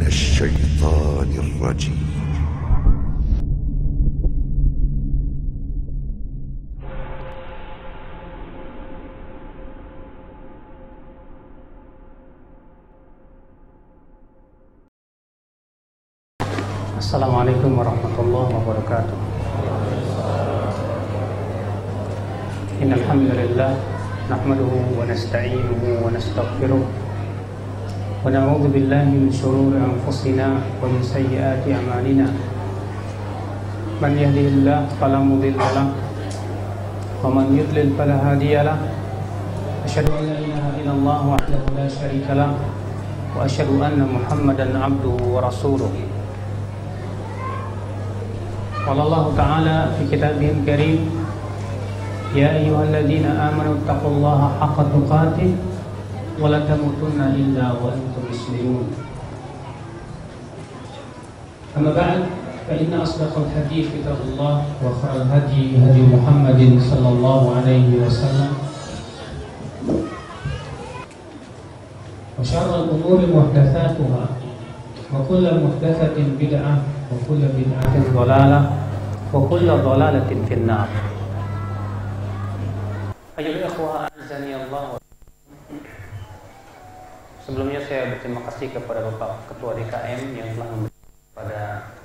الشيطان الرجيم. Assalamualaikum warahmatullahi wabarakatuh. Innal hamdalillah nahmaduhu wa nasta'inuhu wa nastaghfiruh wa na'udzu billahi min shururi anfusina wa min sayyiati a'malina. Man yahdihillahu fala mudilla lahu wa man yudlil fala hadiya lahu. Asyhadu an la ilaha illallah wahdahu la syarika lahu wa asyhadu anna Muhammadan 'abduhu wa rasuluh. Qala Allah Ta'ala fi kitabihil karim, ya ayyuhalladzina amanu taqullaha haqqa tuqatih wa la tamutunna illa wa antum muslimun. Amma ba'd, fa inna asdaqal hadits kitabullah wa khairal hadi hadi Muhammadin sallallahu alaihi wasallam wa syarrul umuri muhdatsatuha wa kullu muhdatsatin bid'ah wa kullu bid'atin dhalalah wa kullu dhalalatin finnar. Ayyuhal ikhwah azani Allah. Sebelumnya saya berterima kasih kepada Bapak Ketua DKM yang telah memberikan kepada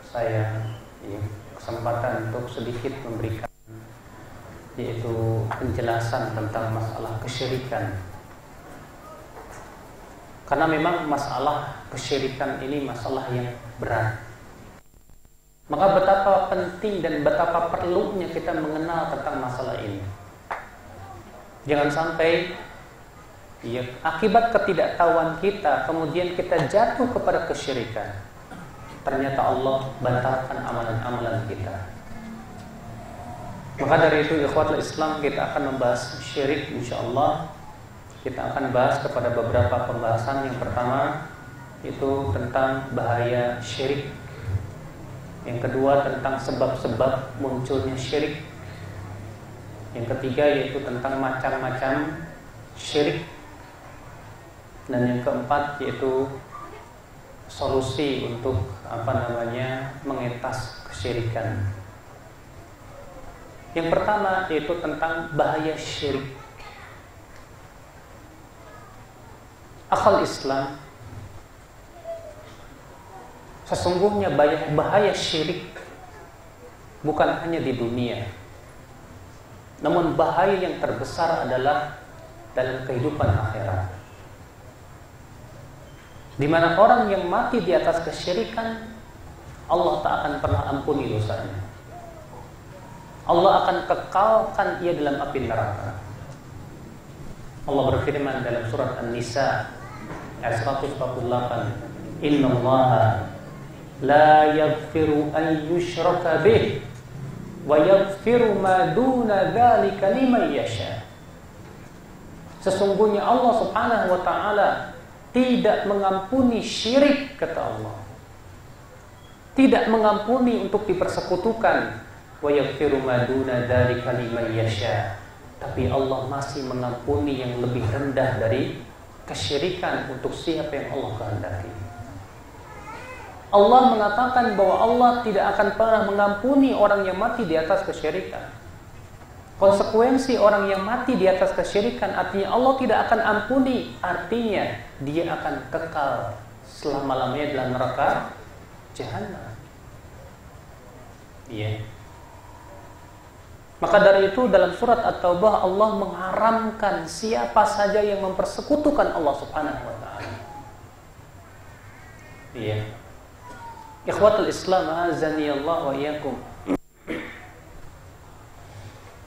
saya kesempatan untuk sedikit memberikan yaitu penjelasan tentang masalah kesyirikan. Karena memang masalah kesyirikan ini masalah yang berat. Maka betapa penting dan betapa perlunya kita mengenal tentang masalah ini. Jangan sampai akibat ketidaktahuan kita kemudian kita jatuh kepada kesyirikan. Ternyata Allah batalkan amalan-amalan kita. Maka dari itu ikhwatul Islam, kita akan membahas syirik insyaallah. Kita akan bahas kepada beberapa pembahasan. Yang pertama itu tentang bahaya syirik. Yang kedua tentang sebab-sebab munculnya syirik. Yang ketiga yaitu tentang macam-macam syirik. Dan yang keempat yaitu solusi untuk mengentas kesyirikan. Yang pertama yaitu tentang bahaya syirik. Akal Islam, sesungguhnya bahaya syirik bukan hanya di dunia, namun bahaya yang terbesar adalah dalam kehidupan akhirat, di mana orang yang mati di atas kesyirikan, Allah tak akan pernah ampuni dosanya. Allah akan kekalkan ia dalam api neraka. Allah berfirman dalam surat An-Nisa ayat 148, Innallaha la yaghfiru an yushraka bih wa yaghfiru ma duna dzalika liman yasha. Sesungguhnya Allah Subhanahu wa taala tidak mengampuni syirik, kata Allah. Tidak mengampuni untuk dipersekutukan. Wa yaghfiru ma duna dzalika liman yasha. Tapi Allah masih mengampuni yang lebih rendah dari kesyirikan untuk siapa yang Allah kehendaki. Allah mengatakan bahwa Allah tidak akan pernah mengampuni orang yang mati di atas kesyirikan. Konsekuensi orang yang mati di atas kesyirikan artinya Allah tidak akan ampuni, artinya dia akan kekal selama-lamanya dalam neraka jahanam. Iya. Maka dari itu dalam surat At-Taubah Allah mengharamkan siapa saja yang mempersekutukan Allah Subhanahu wa taala. Iya. Ikhwatul Islam azani Allah wa iyyakum.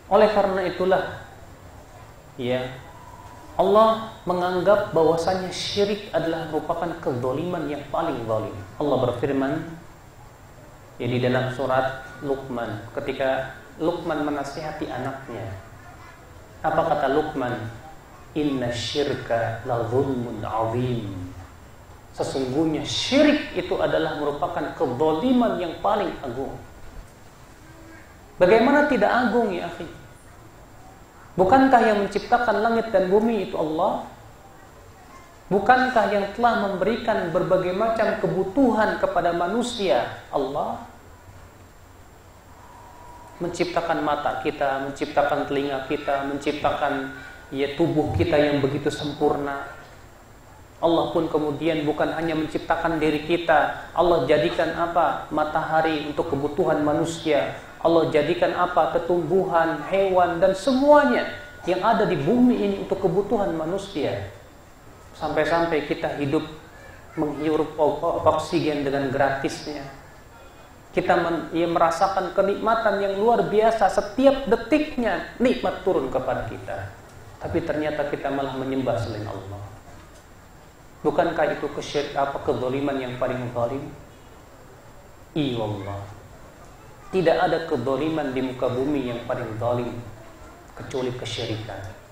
Oleh karena itulah Allah menganggap bahwasanya syirik adalah merupakan kezaliman yang paling zalim. Allah berfirman di dalam surat Luqman ketika Luqman menasihati anaknya. Apa kata Luqman? Inna syirka la zulmun azim. Sesungguhnya syirik itu adalah merupakan kezaliman yang paling agung. Bagaimana tidak agung ya akhi? Bukankah yang menciptakan langit dan bumi itu Allah? Bukankah yang telah memberikan berbagai macam kebutuhan kepada manusia Allah? Menciptakan mata kita, menciptakan telinga kita, menciptakan tubuh kita yang begitu sempurna. Allah pun kemudian bukan hanya menciptakan diri kita, Allah jadikan apa? Matahari untuk kebutuhan manusia. Allah jadikan apa? Ketumbuhan, hewan, dan semuanya yang ada di bumi ini untuk kebutuhan manusia. Sampai-sampai kita hidup menghirup oksigen dengan gratisnya. Kita merasakan kenikmatan yang luar biasa. Setiap detiknya nikmat turun kepada kita. Tapi ternyata kita malah menyembah selain Allah. Bukankah itu kezaliman yang paling zalim? Iya Allah. Tidak ada kezaliman di muka bumi yang paling zalim kecuali kesyirikan.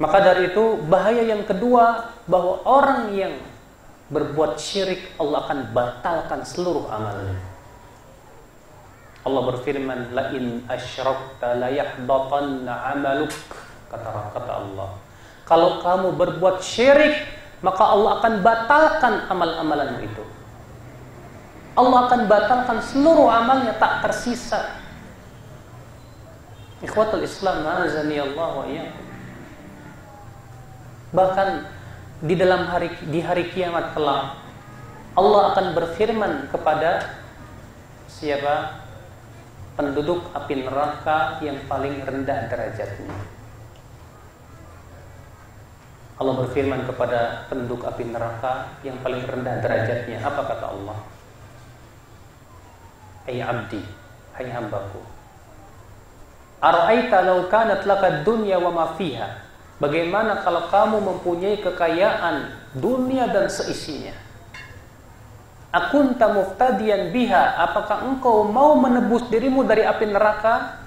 Maka dari itu bahaya yang kedua, bahwa orang yang berbuat syirik Allah akan batalkan seluruh amalnya. Allah berfirman, la in asyrakta la yahbatanna 'amaluk, kata Allah. Kalau kamu berbuat syirik, maka Allah akan batalkan amal-amalanmu itu. Allah akan batalkan seluruh amalnya, tak tersisa. Ikhwatul Islam, azani Allah wa iyyakum. Bahkan di hari kiamat kelak, Allah akan berfirman kepada siapa? Penduduk api neraka yang paling rendah derajatnya. Allah berfirman kepada penduduk api neraka yang paling rendah derajatnya. Apa kata Allah? Hai abdi, hai hambaku, ara'aita law kanat laka dunya wa ma fiha. Bagaimana kalau kamu mempunyai kekayaan dunia dan seisinya? Akunta muftadiyan biha, apakah engkau mau menebus dirimu dari api neraka?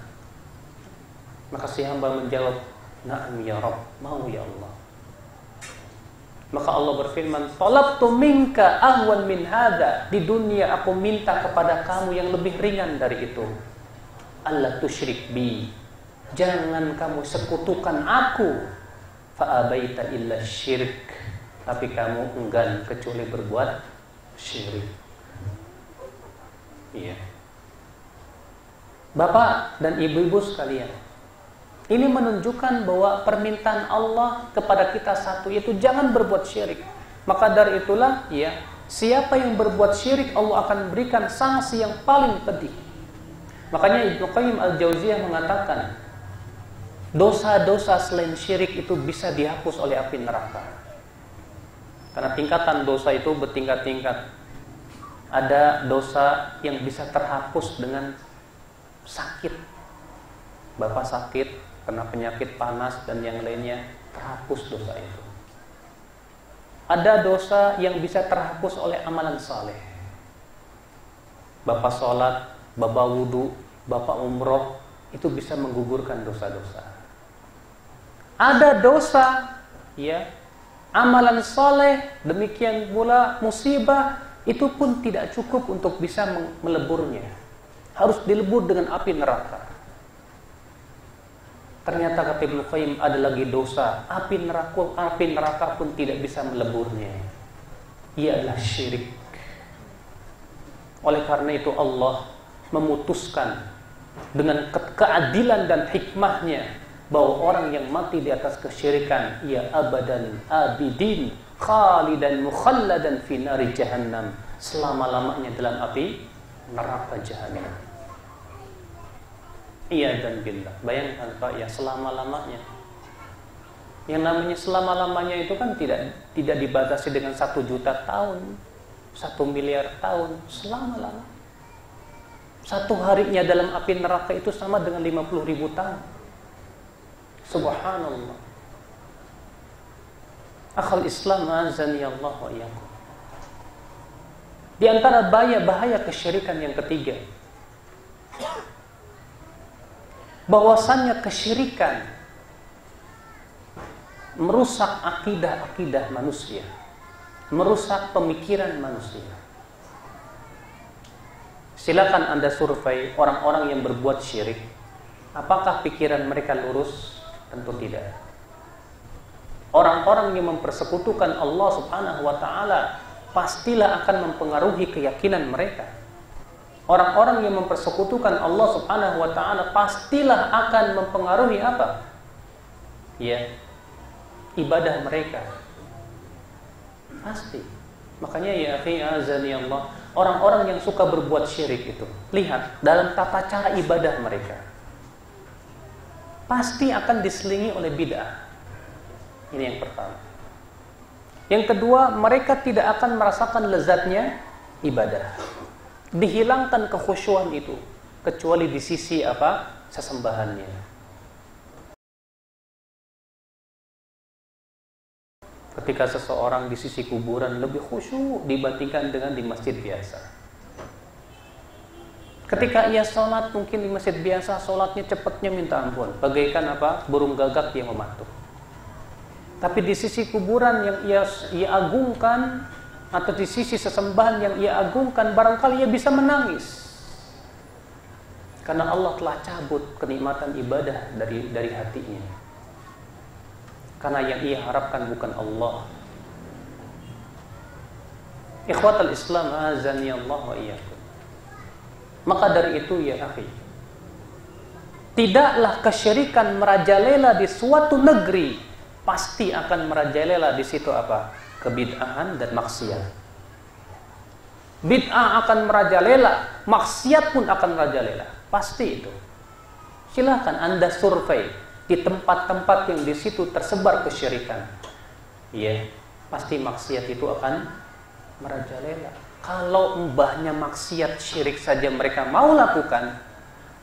Maka si hamba menjawab, na'am ya Rabb, mau ya Allah. Maka Allah berfirman, talabtu minka ahwan min hadha. Di dunia aku minta kepada kamu yang lebih ringan dari itu. Allah tusyrik bi, jangan kamu sekutukan aku. Fa'abaita illa syirik, tapi kamu enggan kecuali berbuat syirik. Iya. Bapak dan ibu-ibu sekalian, ini menunjukkan bahwa permintaan Allah kepada kita satu, yaitu jangan berbuat syirik. Maka dari itulah, ya, siapa yang berbuat syirik Allah akan berikan sanksi yang paling pedih. Makanya Ibnu Qayyim Al-Jauziyah mengatakan, dosa-dosa selain syirik itu bisa dihapus oleh api neraka. Karena tingkatan dosa itu bertingkat-tingkat. Ada dosa yang bisa terhapus dengan sakit. Bapak sakit karena penyakit panas dan yang lainnya, terhapus dosa itu. Ada dosa yang bisa terhapus oleh amalan saleh. Bapak sholat, bapak wudu, bapak umroh, itu bisa menggugurkan dosa-dosa. Ada dosa, ya, amalan soleh, demikian pula musibah, itu pun tidak cukup untuk bisa meleburnya. Harus dilebur dengan api neraka. Ternyata kata Ibnu Qayyim ada lagi dosa, api neraka pun tidak bisa meleburnya. Ia adalah syirik. Oleh karena itu Allah memutuskan dengan keadilan dan hikmahnya bahwa orang yang mati di atas kesyirikan, ia abadan abidin khalidan mukhalladan fi nari jahannam, selama-lamanya dalam api neraka jahannam. Iya dan billah. Bayangkan Pak, ya, selama-lamanya. Yang namanya selama-lamanya itu kan tidak dibatasi dengan 1 juta tahun, 1 miliar tahun, selama-lama. 1 harinya dalam api neraka itu sama dengan 50.000 tahun. Subhanallah. Akhal Islam, azani Allah wa iyyakum. Di antara bahaya kesyirikan yang ketiga, bahwasannya kesyirikan merusak akidah manusia, merusak pemikiran manusia. Silakan Anda survei orang-orang yang berbuat syirik, apakah pikiran mereka lurus? Tentu tidak. Orang-orang yang mempersekutukan Allah Subhanahu wa taala pastilah akan mempengaruhi keyakinan mereka. Orang-orang yang mempersekutukan Allah Subhanahu wa taala pastilah akan mempengaruhi apa? Ya, ibadah mereka. Pasti. Makanya ya akhi azani Allah, orang-orang yang suka berbuat syirik itu, lihat dalam tata cara ibadah mereka. Pasti akan diselingi oleh bid'ah. Ini yang pertama. Yang kedua, mereka tidak akan merasakan lezatnya ibadah. Dihilangkan kekhusyuan itu kecuali di sisi apa? Sesembahannya. Ketika seseorang di sisi kuburan lebih khusyuk dibandingkan dengan di masjid biasa. Ketika ia sholat mungkin di masjid biasa sholatnya cepatnya minta ampun, bagaikan apa? Burung gagak yang mematuk. Tapi di sisi kuburan yang ia agungkan, atau di sisi sesembahan yang ia agungkan, barangkali ia bisa menangis. Karena Allah telah cabut kenikmatan ibadah dari hatinya. Karena yang ia harapkan bukan Allah. Ikhwatal Islam azani Allah wa iyyakum. Maka dari itu ya akhi, tidaklah kesyirikan merajalela di suatu negeri, pasti akan merajalela di situ apa? Kebid'ahan dan maksiat. Bid'ah akan merajalela, maksiat pun akan merajalela. Pasti itu. Silakan Anda survei di tempat-tempat yang di situ tersebar kesyirikan. Ya, pasti maksiat itu akan merajalela. Kalau mbahnya maksiat syirik saja mereka mau lakukan,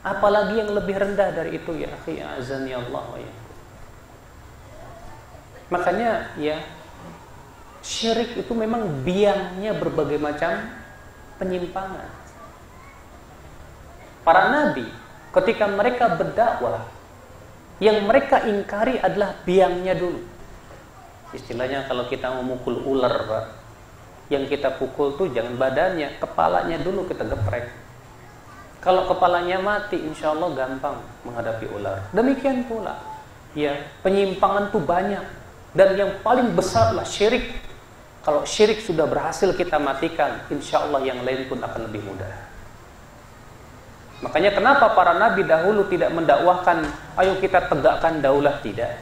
apalagi yang lebih rendah dari itu ya akhi azani Allah wa iyyakum. Makanya ya, syirik itu memang biangnya berbagai macam penyimpangan. Para nabi ketika mereka berdakwah, yang mereka ingkari adalah biangnya dulu. Istilahnya kalau kita memukul ular, Pak, yang kita pukul tuh jangan badannya, kepalanya dulu kita geprek. Kalau kepalanya mati, insya Allah gampang menghadapi ular. Demikian pula, ya, penyimpangan tuh banyak. Dan yang paling besar adalah syirik. Kalau syirik sudah berhasil kita matikan, insya Allah yang lain pun akan lebih mudah. Makanya kenapa para nabi dahulu tidak mendakwahkan, ayo kita tegakkan daulah, tidak.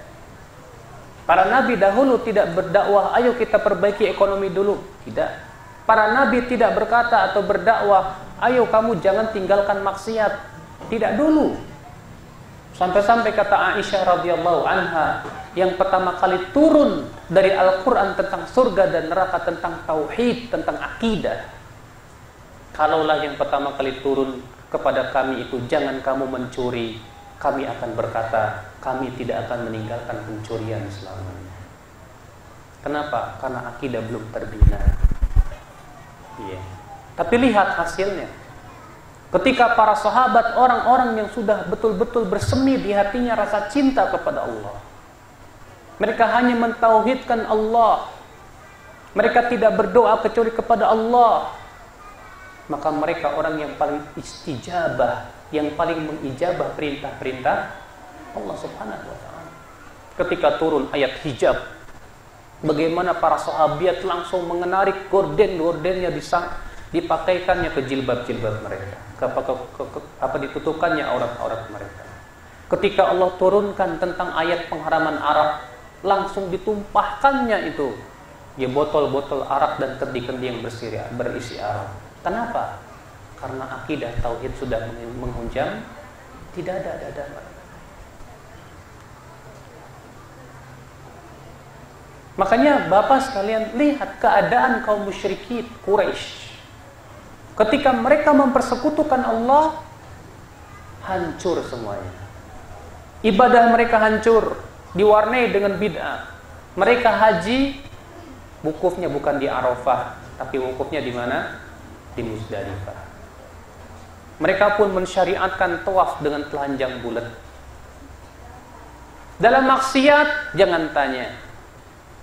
Para nabi dahulu tidak berdakwah, ayo kita perbaiki ekonomi dulu, tidak. Para nabi tidak berkata atau berdakwah, ayo kamu jangan tinggalkan maksiat, tidak dulu. Sampai-sampai kata Aisyah radhiyallahu anha, yang pertama kali turun dari Al-Quran tentang surga dan neraka, tentang tauhid, tentang akidah. Kalaulah yang pertama kali turun kepada kami itu, jangan kamu mencuri, kami akan berkata, kami tidak akan meninggalkan pencurian selamanya. Kenapa? Karena akidah belum terbina. Yeah. Tapi lihat hasilnya. Ketika para sahabat, orang-orang yang sudah betul-betul bersemi di hatinya rasa cinta kepada Allah, mereka hanya mentauhidkan Allah, mereka tidak berdoa kecuali kepada Allah, maka mereka orang yang paling istijabah, yang paling mengijabah perintah-perintah Allah Subhanahu wa ta'ala. Ketika turun ayat hijab, bagaimana para sahabat langsung mengenarik gorden-gordennya, dipakaikannya ke jilbab-jilbab mereka, ditutupkannya aurat-aurat mereka. Ketika Allah turunkan tentang ayat pengharaman arak, langsung ditumpahkannya itu ya botol-botol arak dan kendi-kendi yang berisi arak. Kenapa? Karena akidah tauhid sudah menghunjam tidak ada dada mereka. Makanya Bapak sekalian, lihat keadaan kaum musyrikin Quraisy. Ketika mereka mempersekutukan Allah, hancur semuanya. Ibadah mereka hancur, diwarnai dengan bid'ah. Mereka haji, wukufnya bukan di Arafah, tapi wukufnya di mana? Di Muzdalifah. Mereka pun mensyariatkan tawaf dengan telanjang bulat. Dalam maksiat, jangan tanya.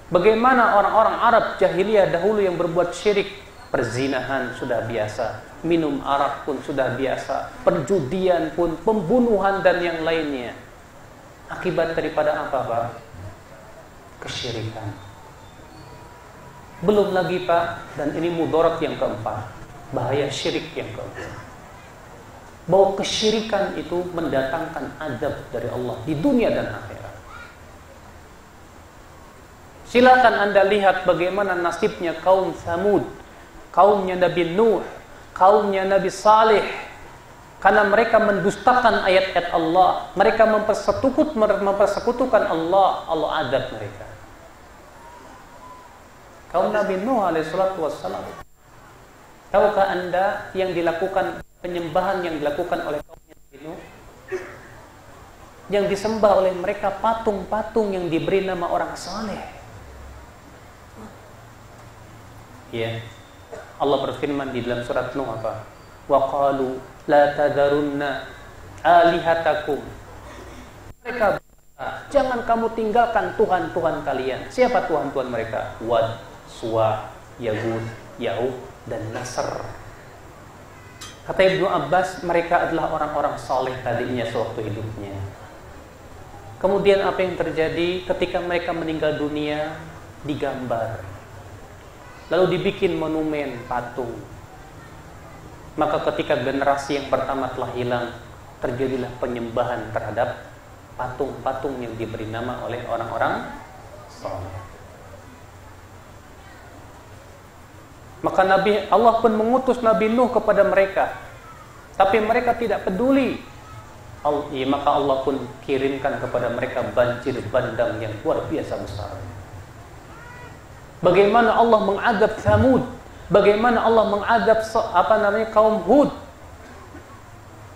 Bagaimana orang-orang Arab jahiliyah dahulu yang berbuat syirik? Perzinahan sudah biasa, minum arak pun sudah biasa, perjudian pun, pembunuhan dan yang lainnya. Akibat daripada apa, Pak? kesyirikan. Belum lagi Pak, dan ini mudarat yang keempat, bahaya syirik yang keempat, bahwa kesyirikan itu mendatangkan azab dari Allah di dunia dan akhirat. Silakan Anda lihat bagaimana nasibnya kaum Tsamud, kaumnya Nabi Nuh, kaumnya Nabi Saleh. Karena mereka mendustakan ayat-ayat Allah, mereka mempersekutukan Allah, Allah azab mereka. Kaum Nabi Nuh alaihissalatu wassalam. Tahukah Anda yang dilakukan, penyembahan yang dilakukan oleh kaum Nabi Nuh? Yang disembah oleh mereka patung-patung yang diberi nama orang saleh. Ya. Allah berfirman di dalam surat Nuh apa? Wa qalu la tadharunna alihatakum. Mereka berkata, jangan kamu tinggalkan Tuhan-Tuhan kalian. Siapa Tuhan-Tuhan mereka? Wad, Suwa, Yaghut, Ya'uq, dan Nasr. Kata Ibnu Abbas, mereka adalah orang-orang saleh tadinya sewaktu hidupnya. Kemudian apa yang terjadi ketika mereka meninggal dunia? Digambar, lalu dibikin monumen, patung. Maka ketika generasi yang pertama telah hilang, terjadilah penyembahan terhadap patung-patung yang diberi nama oleh orang-orang saleh. Maka Allah pun mengutus Nabi Nuh kepada mereka, tapi mereka tidak peduli. Maka Allah pun kirimkan kepada mereka banjir bandang yang luar biasa besar. Bagaimana Allah mengadab Tsamud, bagaimana Allah mengadab kaum Hud.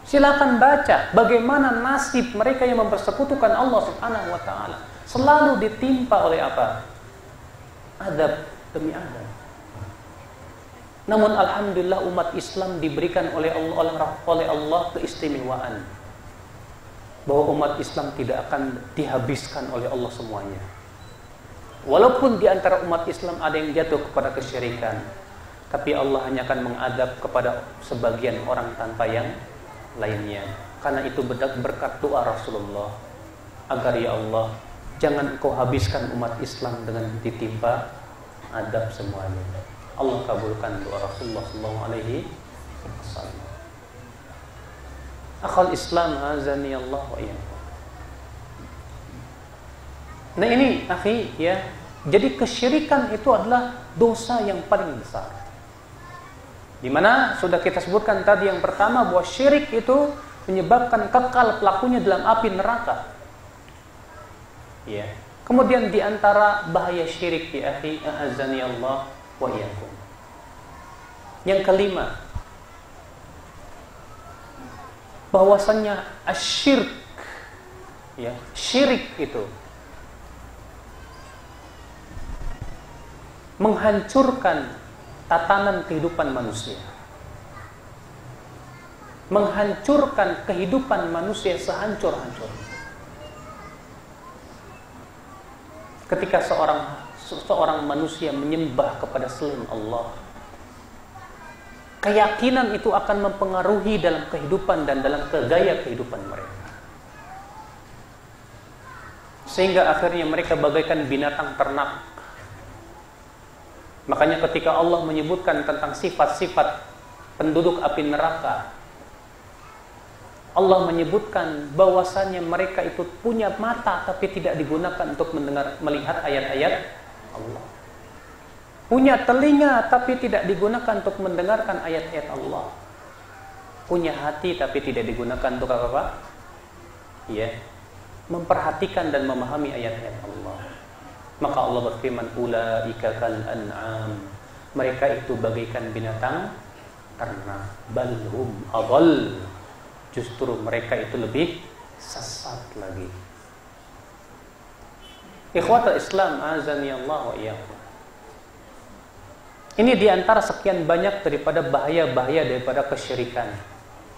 Silakan baca bagaimana nasib mereka yang mempersekutukan Allah Subhanahu wa taala. Selalu ditimpa oleh apa? Adab demi adab. Namun alhamdulillah umat Islam diberikan oleh Allah keistimewaan, bahwa umat Islam tidak akan dihabiskan oleh Allah semuanya. Walaupun di antara umat Islam ada yang jatuh kepada kesyirikan, tapi Allah hanya akan mengadab kepada sebagian orang tanpa yang lainnya. Karena itu berkat doa Rasulullah, agar ya Allah, jangan Engkau habiskan umat Islam dengan ditimpa adab semuanya. Allah kabulkan doa Rasulullah sallallahu alaihi wasallam. Akhal Islam azani Allah wa iyyakum. Nah ini akhi ya, jadi kesyirikan itu adalah dosa yang paling besar. Dimana sudah kita sebutkan tadi yang pertama, bahwa syirik itu menyebabkan kekal pelakunya dalam api neraka. Ya. Kemudian diantara bahaya syirik ya akhi azani Allah wa iyyakum. Yang kelima, bahwasannya asyirk, ya, syirik itu menghancurkan tatanan kehidupan manusia, menghancurkan kehidupan manusia sehancur-hancurnya. Ketika seorang manusia menyembah kepada selain Allah, keyakinan itu akan mempengaruhi dalam kehidupan dan dalam gaya kehidupan mereka, sehingga akhirnya mereka bagaikan binatang ternak. Makanya ketika Allah menyebutkan tentang sifat-sifat penduduk api neraka, Allah menyebutkan bahwasannya mereka itu punya mata tapi tidak digunakan untuk melihat ayat-ayat Allah. Punya telinga tapi tidak digunakan untuk mendengarkan ayat-ayat Allah. Punya hati tapi tidak digunakan untuk apa? Ya, memperhatikan dan memahami ayat-ayat Allah. Maka Allah berfirman, ulaika kal an'am. Mereka itu bagaikan binatang ternak. Balhum adall. Justru mereka itu lebih sesat lagi. Ikhwatul Islam azani Allah wa iyyakum. Ini diantara sekian banyak daripada bahaya-bahaya daripada kesyirikan.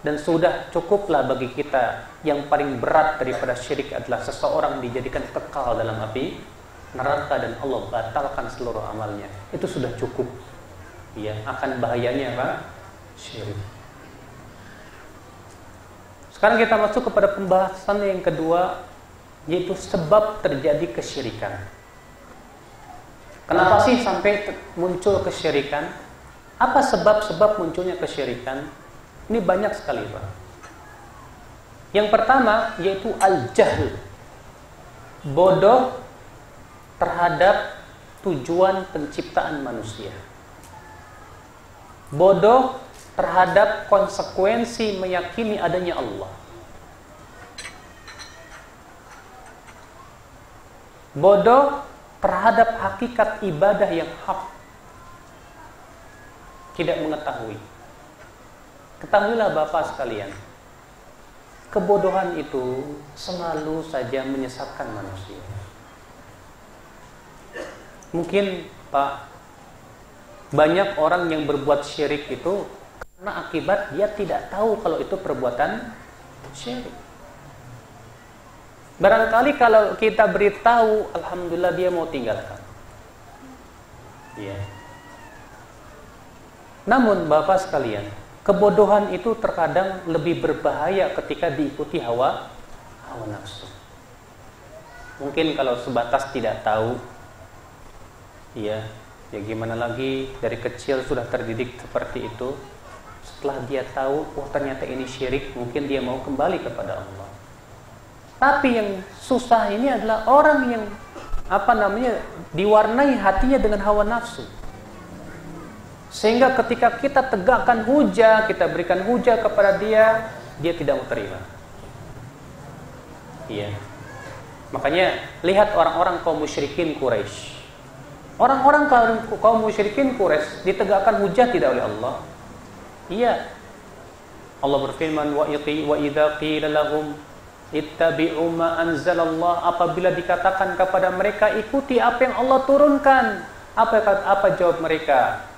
Dan sudah cukuplah bagi kita, yang paling berat daripada syirik adalah seseorang dijadikan kekal dalam api neraka dan Allah batalkan seluruh amalnya. Itu sudah cukup. Ya, akan bahayanya apa? Syirik. Sekarang kita masuk kepada pembahasan yang kedua, yaitu sebab terjadi kesyirikan. Kenapa sih sampai muncul kesyirikan? Apa sebab-sebab munculnya kesyirikan? Ini banyak sekali, Pak. Yang pertama yaitu al-jahl. Bodoh terhadap tujuan penciptaan manusia. Bodoh terhadap konsekuensi meyakini adanya Allah. Bodoh terhadap hakikat ibadah yang hak. Tidak mengetahui. Ketahuilah Bapak sekalian, kebodohan itu selalu saja menyesatkan manusia. Mungkin Pak, banyak orang yang berbuat syirik itu karena akibat dia tidak tahu kalau itu perbuatan syirik. Barangkali kalau kita beritahu, alhamdulillah dia mau tinggalkan. Ya. Namun Bapak sekalian, kebodohan itu terkadang lebih berbahaya ketika diikuti hawa nafsu. Mungkin kalau sebatas tidak tahu, ya gimana lagi, dari kecil sudah terdidik seperti itu. Setelah dia tahu, oh ternyata ini syirik, mungkin dia mau kembali kepada Allah. Tapi yang susah ini adalah orang yang diwarnai hatinya dengan hawa nafsu. Sehingga ketika kita tegakkan hujah, kita berikan hujah kepada dia, dia tidak mau terima. Iya. Makanya lihat orang-orang kaum musyrikin Quraisy. Orang-orang kaum musyrikin Quraisy ditegakkan hujah tidak oleh Allah. Iya. Allah berfirman, wa idza qila lahum ittabi'u ma anzalallah, apabila dikatakan kepada mereka ikuti apa yang Allah turunkan, apa jawab mereka?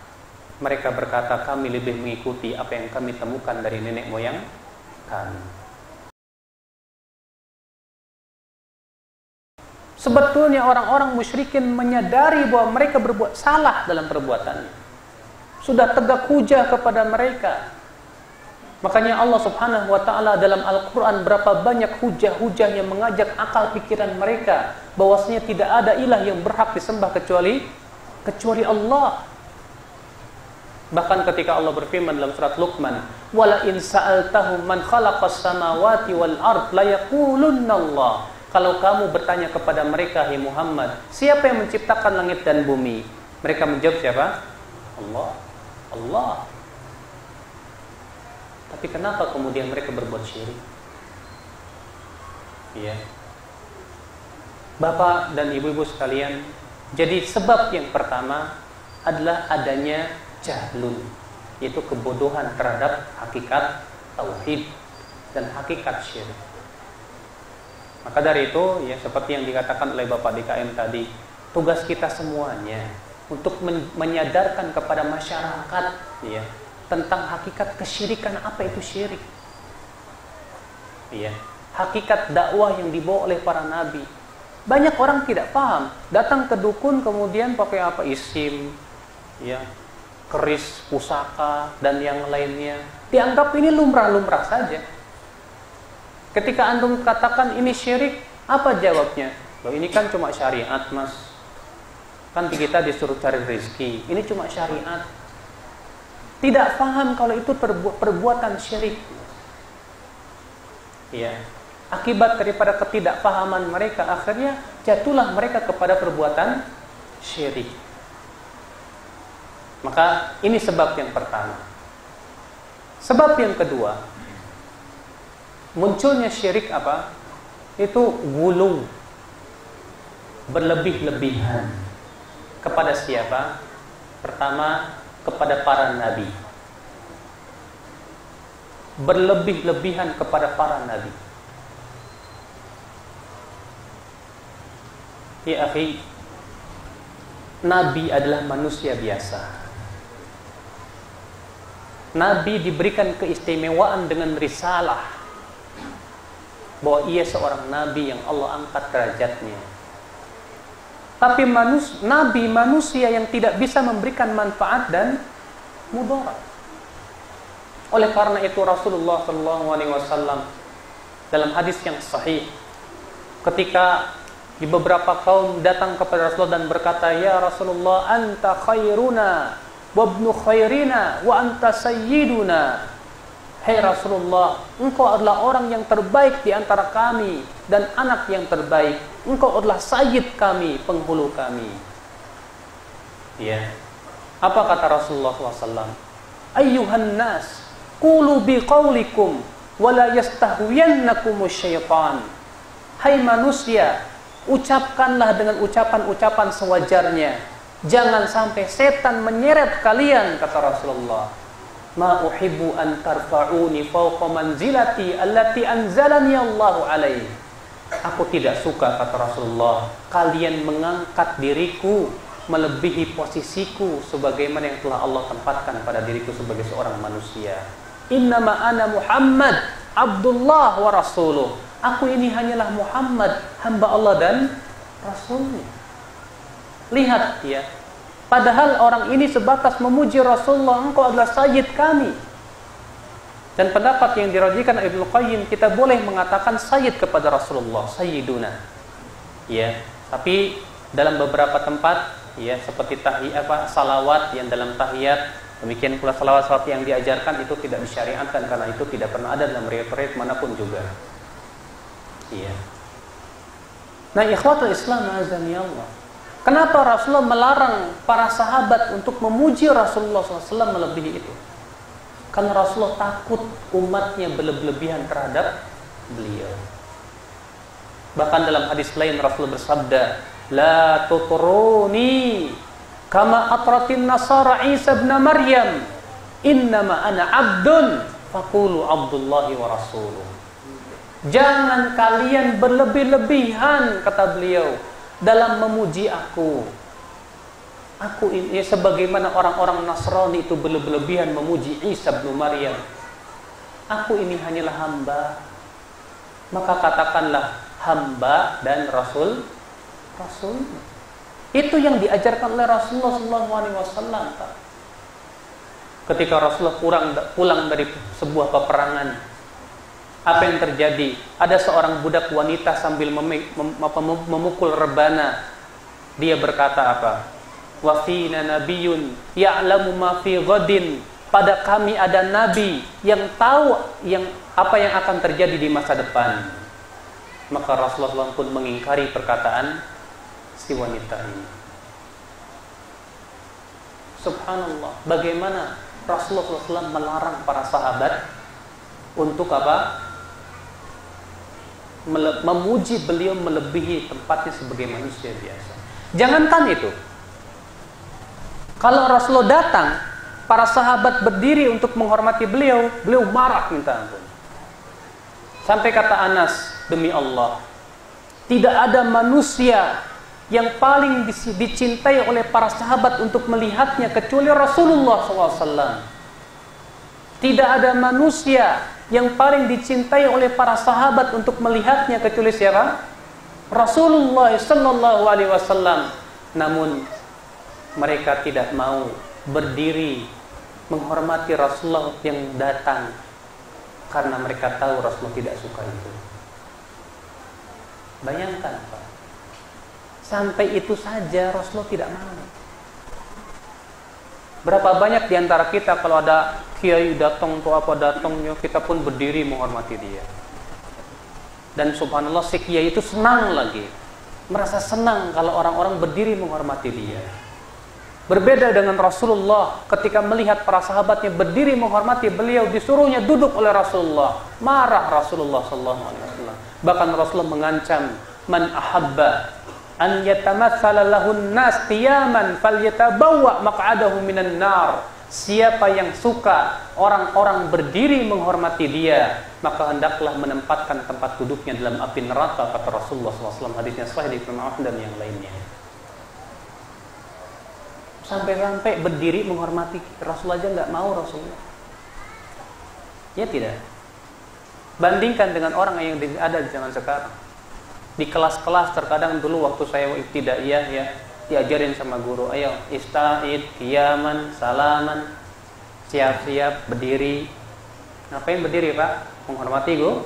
Mereka berkata, kami lebih mengikuti apa yang kami temukan dari nenek moyang kami. Sebetulnya orang-orang musyrikin menyadari bahwa mereka berbuat salah dalam perbuatannya. Sudah tegak hujah kepada mereka. Makanya Allah Subhanahu wa taala dalam Al-Qur'an berapa banyak hujah-hujah yang mengajak akal pikiran mereka bahwasanya tidak ada ilah yang berhak disembah kecuali Allah. Bahkan ketika Allah berfirman dalam surat Luqman, wala in sa'altahum man khalaqas samawati wal ard la yaqulunna Allah. Kalau kamu bertanya kepada mereka, hai Muhammad, siapa yang menciptakan langit dan bumi? Mereka menjawab siapa? Allah. Tapi kenapa kemudian mereka berbuat syirik? Iya. Bapak dan ibu-ibu sekalian, jadi sebab yang pertama adalah adanya jahlun, yaitu kebodohan terhadap hakikat tauhid dan hakikat syirik. Maka dari itu, ya seperti yang dikatakan oleh Bapak DKM tadi, tugas kita semuanya untuk menyadarkan kepada masyarakat, ya, tentang hakikat kesyirikan. Apa itu syirik? Ya, hakikat dakwah yang dibawa oleh para nabi. Banyak orang tidak paham, datang ke dukun kemudian pakai apa, isim, ya, keris, pusaka, dan yang lainnya. Dianggap ini lumrah-lumrah saja. Ketika antum katakan ini syirik, apa jawabnya? Loh, ini kan cuma syariat, mas. Kan kita disuruh cari rezeki, ini cuma syariat. Tidak paham kalau itu perbuatan syirik. Ya. Akibat daripada ketidakpahaman mereka, akhirnya jatuhlah mereka kepada perbuatan syirik. Maka ini sebab yang pertama. Sebab yang kedua, munculnya syirik apa? Itu ghulu, berlebih-lebihan. Kepada siapa? Pertama, kepada para nabi. Berlebih-lebihan kepada para nabi. Ya akhi, nabi adalah manusia biasa. Nabi diberikan keistimewaan dengan risalah, bahwa ia seorang nabi yang Allah angkat derajatnya. Tapi nabi manusia yang tidak bisa memberikan manfaat dan mudarat. Oleh karena itu Rasulullah SAW dalam hadis yang sahih, ketika Di beberapa kaum datang kepada Rasulullah dan berkata, "Ya Rasulullah, anta khairuna wa ibnu khairina wa anta sayyiduna." Hai Rasulullah, engkau adalah orang yang terbaik di antara kami dan anak yang terbaik. Engkau adalah sayyid kami, penghulu kami. Ya. Apa kata Rasulullah SAW? Ayyuhan nas, qulu biqaulikum wa la yastahwiyannakumus syaitan. Hai manusia, ucapkanlah dengan ucapan-ucapan sewajarnya. Jangan sampai setan menyeret kalian, kata Rasulullah. Ma uhibbu an tarfa'uni fawqa manzilati allati anzalani Allahu alaihi. Aku tidak suka, kata Rasulullah, kalian mengangkat diriku melebihi posisiku sebagaimana yang telah Allah tempatkan pada diriku sebagai seorang manusia. Innama ana Muhammad Abdullah wa rasuluh. Aku ini hanyalah Muhammad, hamba Allah dan Rasulnya. Lihat ya, padahal orang ini sebatas memuji Rasulullah, engkau adalah sayyid kami. Dan pendapat yang dirajikan Ibnu Qayyim, kita boleh mengatakan sayyid kepada Rasulullah, sayyiduna. Ya, tapi dalam beberapa tempat ya, seperti salawat yang dalam tahiyat, demikian pula salawat-salawat yang diajarkan itu tidak disyariatkan karena itu tidak pernah ada dalam riwayat manapun juga. Iya. Nah, ikhwatul Islam azani Allah. Kenapa Rasulullah melarang para sahabat untuk memuji Rasulullah SAW melebihi itu? Karena Rasulullah takut umatnya berlebihan terhadap beliau. Bahkan dalam hadis lain Rasulullah bersabda, "La tutruni kama atratin nasara Isa ibn Maryam. Innama ana abdun faqulu Abdullahi wa rasuluh." Jangan kalian berlebih-lebihan, kata beliau, dalam memuji aku. Aku ini sebagaimana orang-orang Nasrani itu berlebihan memuji Isa bin Maryam. Aku ini hanyalah hamba. Maka katakanlah hamba dan rasul. Itu yang diajarkan oleh Rasulullah SAW. Ketika Rasulullah pulang dari sebuah peperangan, apa yang terjadi? Ada seorang budak wanita sambil memukul rebana. Dia berkata apa? Wa fina nabiyyun ya'lamu ma fi ghadin. Pada kami ada nabi yang tahu apa yang akan terjadi di masa depan. Maka Rasulullah pun mengingkari perkataan si wanita ini. Subhanallah, bagaimana Rasulullah SAW melarang para sahabat untuk apa? Memuji beliau melebihi tempatnya sebagai manusia biasa. Jangankan itu, kalau Rasulullah datang, para sahabat berdiri untuk menghormati beliau, beliau marah minta ampun. Sampai kata Anas, demi Allah, tidak ada manusia yang paling dicintai oleh para sahabat untuk melihatnya kecuali Rasulullah SAW. Tidak ada manusia yang paling dicintai oleh para sahabat untuk melihatnya kecuali siapa? Rasulullah sallallahu alaihi wasallam. Namun mereka tidak mau berdiri menghormati Rasulullah yang datang karena mereka tahu Rasulullah tidak suka itu. Bayangkan Pak, sampai itu saja Rasulullah tidak mau. Berapa banyak di antara kita kalau ada kiai datang atau apa datangnya, kita pun berdiri menghormati dia. Dan subhanallah si kiai itu senang lagi, merasa senang kalau orang-orang berdiri menghormati dia. Berbeda dengan Rasulullah, ketika melihat para sahabatnya berdiri menghormati beliau, disuruhnya duduk oleh Rasulullah, marah Rasulullah SAW. Bahkan Rasulullah mengancam, man ahabba an yatamatsala lahun nas qiyaman falyatabawwa maq'adahu minan nar. Siapa yang suka orang-orang berdiri menghormati dia, maka hendaklah menempatkan tempat duduknya dalam api neraka, kata Rasulullah SAW. Hadisnya sahih di Ibnu Majah dan yang lainnya. Sampai-sampai berdiri menghormati Rasulullah aja nggak mau Rasulullah. Ya tidak. Bandingkan dengan orang yang ada di zaman sekarang. Di kelas-kelas terkadang dulu waktu saya ibtidaiyah ya, diajarin sama guru, ayo ista'id, qiyaman, salaman, siap-siap berdiri. Ngapain berdiri Pak? Menghormati guru.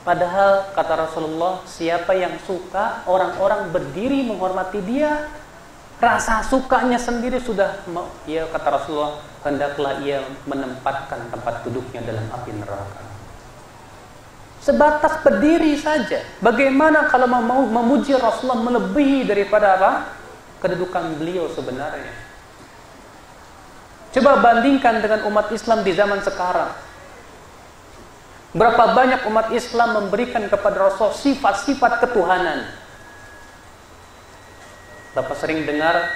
Padahal kata Rasulullah, siapa yang suka orang-orang berdiri menghormati dia, rasa sukanya sendiri sudah, ya kata Rasulullah, hendaklah ia menempatkan tempat duduknya dalam api neraka. Sebatas berdiri saja. Bagaimana kalau mau memuji Rasulullah melebihi daripada apa? Kedudukan beliau sebenarnya. Coba bandingkan dengan umat Islam di zaman sekarang. Berapa banyak umat Islam memberikan kepada Rasul sifat-sifat ketuhanan. Bapak sering dengar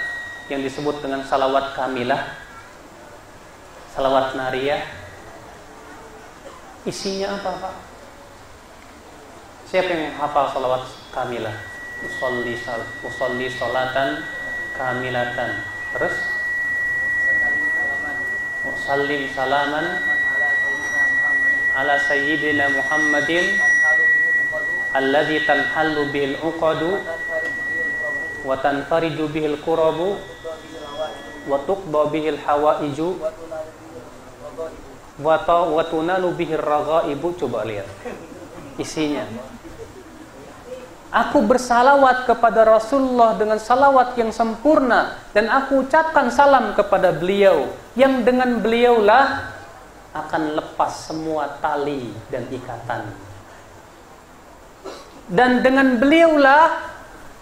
yang disebut dengan salawat kamilah, salawat nariyah. Isinya apa, Pak? Siapa yang hafal salawat kamilah? Usolli salatan kamilatan. Terus? Usallim salaman ala sayyidina Muhammadin alladzi tanhallu bihil uqadu wa tanfariju bihil qurabu wa tuqda bihil hawaiju wa tunalu bihir raghaibu. Coba lihat isinya. Aku bersalawat kepada Rasulullah dengan salawat yang sempurna, dan aku ucapkan salam kepada beliau, yang dengan beliaulah akan lepas semua tali dan ikatan, dan dengan beliaulah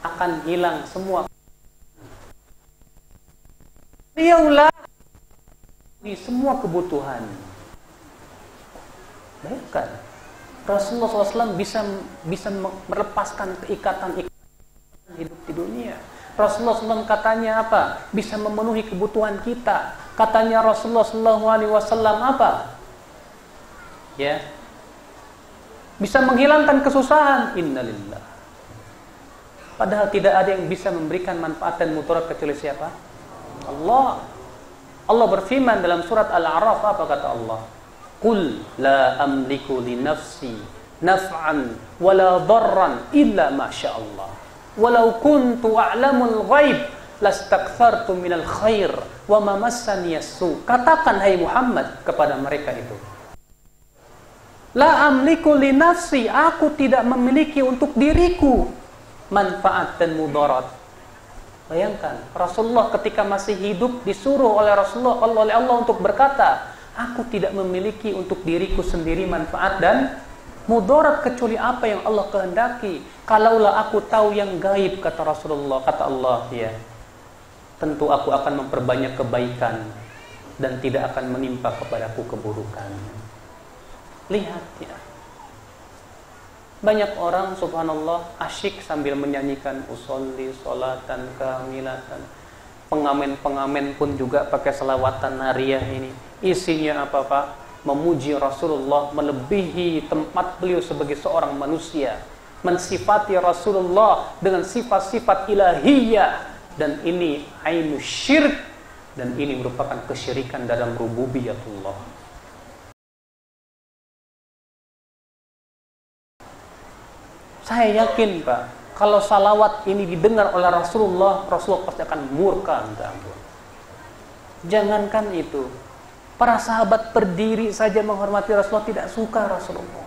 akan hilang semua. Beliaulah di semua kebutuhan. Bayangkan, Rasulullah SAW bisa melepaskan keikatan hidup di dunia. Rasulullah SAW katanya apa? Bisa memenuhi kebutuhan kita. Katanya Rasulullah SAW apa? Ya, bisa menghilangkan kesusahan. Innalillah. Padahal tidak ada yang bisa memberikan manfaat dan mudarat kecuali siapa? Allah. Allah berfirman dalam surat Al-A'raf, apa kata Allah? Qul la amliku li nafsi naf'an wala darran illa ma syaa Allah. Walau kuntu a'lamul ghaib lastakthartu minal khair wa ma massani as-su. Katakan hai Muhammad kepada mereka itu. La amliku li nafsi, aku tidak memiliki untuk diriku manfaat dan mudarat. Bayangkan, Rasulullah ketika masih hidup disuruh oleh Rasulullah oleh Allah untuk berkata, aku tidak memiliki untuk diriku sendiri manfaat dan mudarat kecuali apa yang Allah kehendaki. Kalaulah aku tahu yang gaib, kata Rasulullah, kata Allah, ya, tentu aku akan memperbanyak kebaikan dan tidak akan menimpa kepadaku keburukan. Lihat ya, banyak orang subhanallah asyik sambil menyanyikan usolli sholatan kamilatan. Pengamen-pengamen pun juga pakai selawatan nariyah ini. Isinya apa, Pak? Memuji Rasulullah melebihi tempat beliau sebagai seorang manusia, mensifati Rasulullah dengan sifat-sifat ilahiyah, dan ini ainu syirk, dan ini merupakan kesyirikan dalam rububiyatullah. Saya yakin, Pak, kalau salawat ini didengar oleh Rasulullah, Rasulullah pasti akan murka. Jangankan itu, para sahabat berdiri saja menghormati Rasulullah, tidak suka Rasulullah.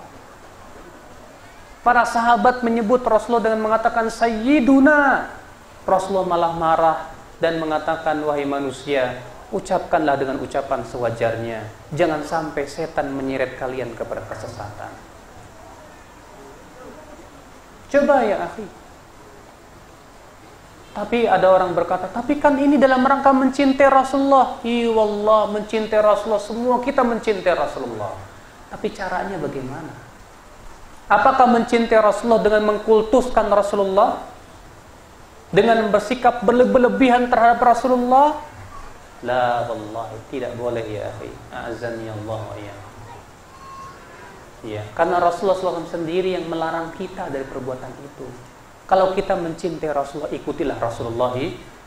Para sahabat menyebut Rasulullah dengan mengatakan Sayyiduna. Rasulullah malah marah dan mengatakan, wahai manusia, ucapkanlah dengan ucapan sewajarnya. Jangan sampai setan menyeret kalian kepada kesesatan. Coba ya akhi. Tapi ada orang berkata, tapi kan ini dalam rangka mencintai Rasulullah. Iya wallah, mencintai Rasulullah, semua kita mencintai Rasulullah. Tapi caranya bagaimana? Apakah mencintai Rasulullah dengan mengkultuskan Rasulullah? Dengan bersikap berlebihan terhadap Rasulullah? La wallahi, tidak boleh ya akhi. A'azzani Allah wa iyyakum. Ya, karena Rasulullah SAW sendiri yang melarang kita dari perbuatan itu. Kalau kita mencintai Rasulullah, ikutilah Rasulullah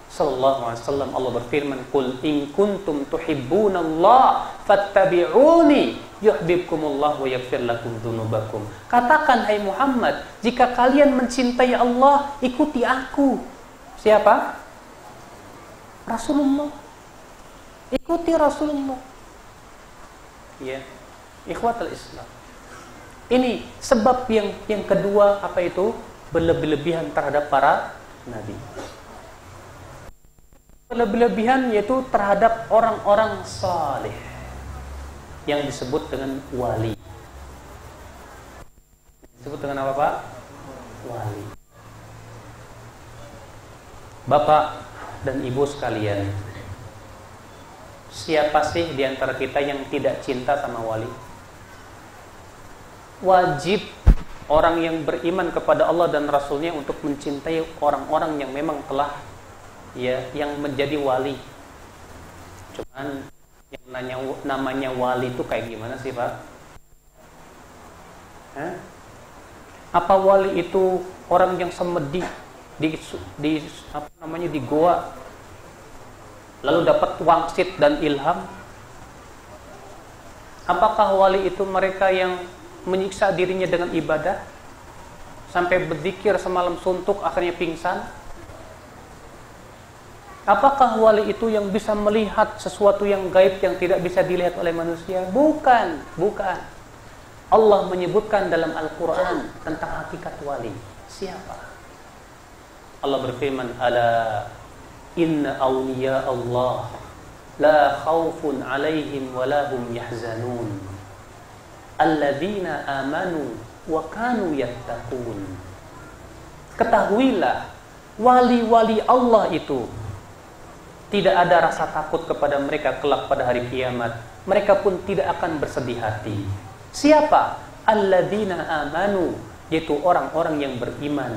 sallallahu alaihi wasallam. Allah berfirman, "Qul in kuntum tuhibbunallah fattabi'uni yuhibbukumullah wa yaghfir lakum dzunubakum." Katakan hai Muhammad, jika kalian mencintai Allah, ikuti aku. Siapa? Rasulullah. Ikuti Rasulullah. Ya, ikhwatul Islam. Ini sebab yang kedua, apa itu? Berlebih-lebihan terhadap para nabi. Berlebih-lebihan yaitu terhadap orang-orang saleh yang disebut dengan wali. Disebut dengan apa, Pak? Wali. Bapak dan Ibu sekalian, siapa sih di antara kita yang tidak cinta sama wali? Wajib orang yang beriman kepada Allah dan Rasulnya untuk mencintai orang-orang yang memang telah yang menjadi wali. Cuman yang namanya wali itu kayak gimana sih, Pak? Apa wali itu orang yang semedi di goa lalu dapat wangsit dan ilham? Apakah wali itu mereka yang menyiksa dirinya dengan ibadah sampai berzikir semalam suntuk akhirnya pingsan? Apakah wali itu yang bisa melihat sesuatu yang gaib yang tidak bisa dilihat oleh manusia? Bukan. Allah menyebutkan dalam Al-Quran tentang hakikat wali. Siapa? Allah berfirman, ala inna awliya Allah la khawfun alaihim wa la hum yahzanun alladzina amanu wa kanu yattaqun. Ketahuilah, wali-wali Allah itu tidak ada rasa takut kepada mereka kelak pada hari kiamat. Mereka pun tidak akan bersedih hati. Siapa? Alladzina amanu, yaitu orang-orang yang beriman.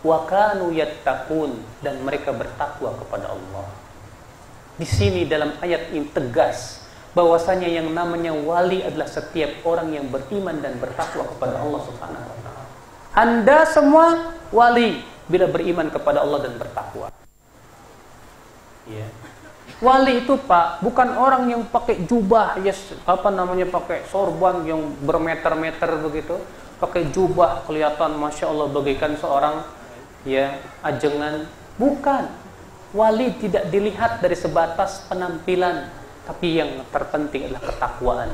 Wa kanu yattaqun, dan mereka bertakwa kepada Allah. Di sini dalam ayat ini tegas bahwasanya yang namanya wali adalah setiap orang yang beriman dan bertakwa kepada Allah Subhanahu wa taala. Anda semua wali bila beriman kepada Allah dan bertakwa. Ya. Wali itu, Pak, bukan orang yang pakai jubah, pakai sorban yang bermeter-meter begitu, pakai jubah kelihatan masya Allah bagaikan seorang ajengan. Bukan. Wali tidak dilihat dari sebatas penampilan, tapi yang terpenting adalah ketakwaan.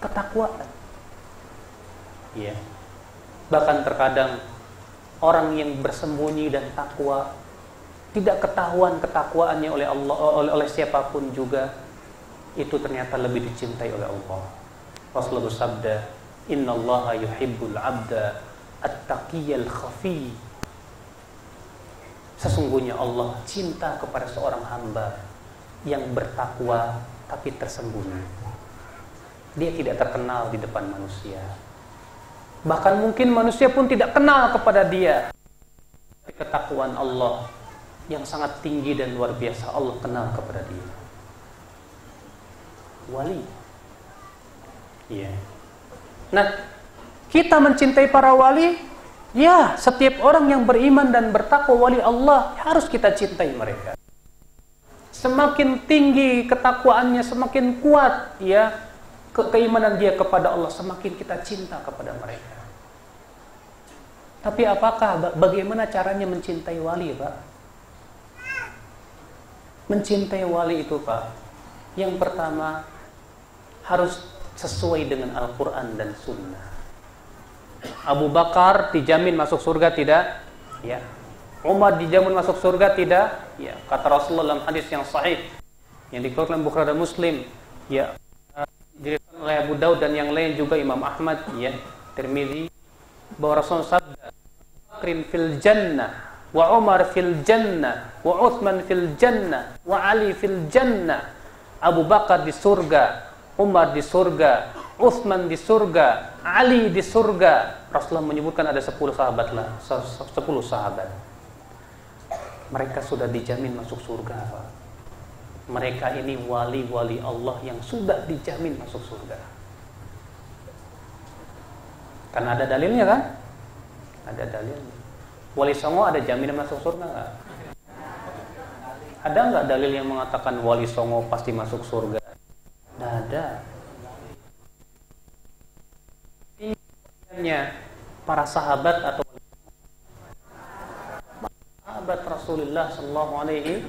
Ketakwaan. Ya. Bahkan terkadang orang yang bersembunyi dan takwa tidak ketahuan ketakwaannya oleh Allah, oleh siapapun juga, itu ternyata lebih dicintai oleh Allah. Rasulullah bersabda, innallaha yuhibbul abda at-taqiyal khafi. Sesungguhnya Allah cinta kepada seorang hamba yang bertakwa tapi tersembunyi. Dia tidak terkenal di depan manusia. Bahkan mungkin manusia pun tidak kenal kepada dia. Ketakwaan Allah yang sangat tinggi dan luar biasa, Allah kenal kepada dia. Wali. Ya. Nah, kita mencintai para wali. Ya, setiap orang yang beriman dan bertakwa wali Allah harus kita cintai mereka. Semakin tinggi ketakwaannya, semakin kuat keimanan dia kepada Allah, semakin kita cinta kepada mereka. Tapi bagaimana caranya mencintai wali, Pak? Mencintai wali itu, Pak, yang pertama harus sesuai dengan Al-Quran dan Sunnah. Abu Bakar dijamin masuk surga tidak? Ya. Umar dijamin masuk surga tidak? Ya. Kata Rasulullah dalam hadis yang sahih yang dikeluarkan Bukhari dan Muslim, diriwayatkan oleh Abu Daud dan yang lain juga Imam Ahmad, Tirmidzi, bahwa Rasulullah sabda, Bakrin fil jannah, wa Umar fil jannah, wa Utsman fil jannah, wa Ali fil jannah. Abu Bakar di surga, Umar di surga, Utsman di surga, Ali di surga. Rasulullah menyebutkan ada 10 sahabat lah, 10 sahabat. Mereka sudah dijamin masuk surga, Pak. Mereka ini wali-wali Allah yang sudah dijamin masuk surga. Karena ada dalilnya kan? Ada dalilnya. Wali Songo ada jaminan masuk surga nggak? Ada nggak dalil yang mengatakan Wali Songo pasti masuk surga? Nggak ada. Para sahabat atau sahabat Rasulullah Sallallahu Alaihi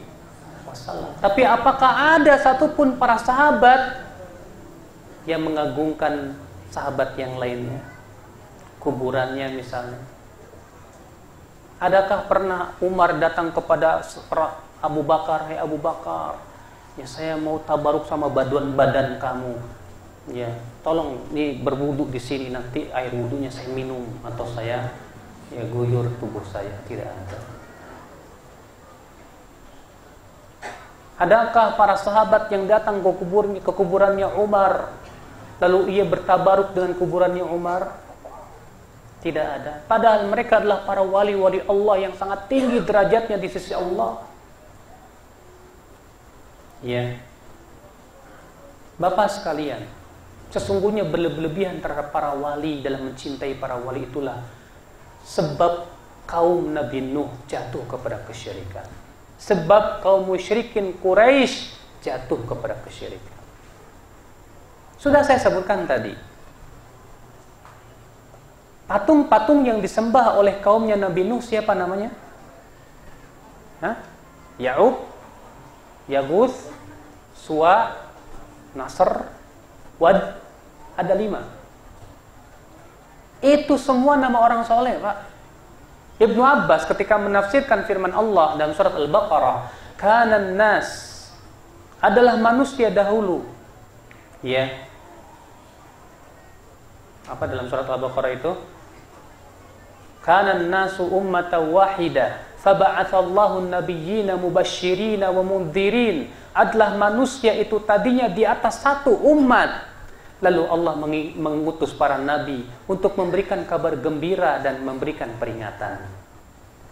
Wasallam. Tapi apakah ada satupun para sahabat yang mengagungkan sahabat yang lainnya, kuburannya misalnya. Adakah pernah Umar datang kepada Abu Bakar, "Hai Abu Bakar, ya saya mau tabaruk sama badan kamu. Ya, tolong nih berwudu di sini, nanti air wudunya saya minum atau saya ya guyur tubuh saya." Tidak ada. Adakah para sahabat yang datang ke kuburannya Umar lalu ia bertabaruk dengan kuburannya Umar? Tidak ada. Padahal mereka adalah para wali-wali Allah yang sangat tinggi derajatnya di sisi Allah. Ya. Bapak sekalian, sesungguhnya berlebihan terhadap para wali dalam mencintai para wali itulah sebab kaum Nabi Nuh jatuh kepada kesyirikan. Sebab kaum musyrikin Quraisy jatuh kepada kesyirikan. Sudah saya sebutkan tadi. Patung-patung yang disembah oleh kaumnya Nabi Nuh siapa namanya? Ya'ub, Yaguth, Suwa, Nasr, Wad. Ada 5. Itu semua nama orang soleh, Pak. Ibnu Abbas ketika menafsirkan firman Allah dalam surat Al-Baqarah, "Kanan nas" adalah manusia dahulu. Ya. Apa dalam surat Al-Baqarah itu? Kanan nasu ummatan wahida faba'atsallahu an-nabiyyina mubashshirina wa mundhirin. Adalah manusia itu tadinya di atas satu umat, lalu Allah mengutus para nabi untuk memberikan kabar gembira dan memberikan peringatan.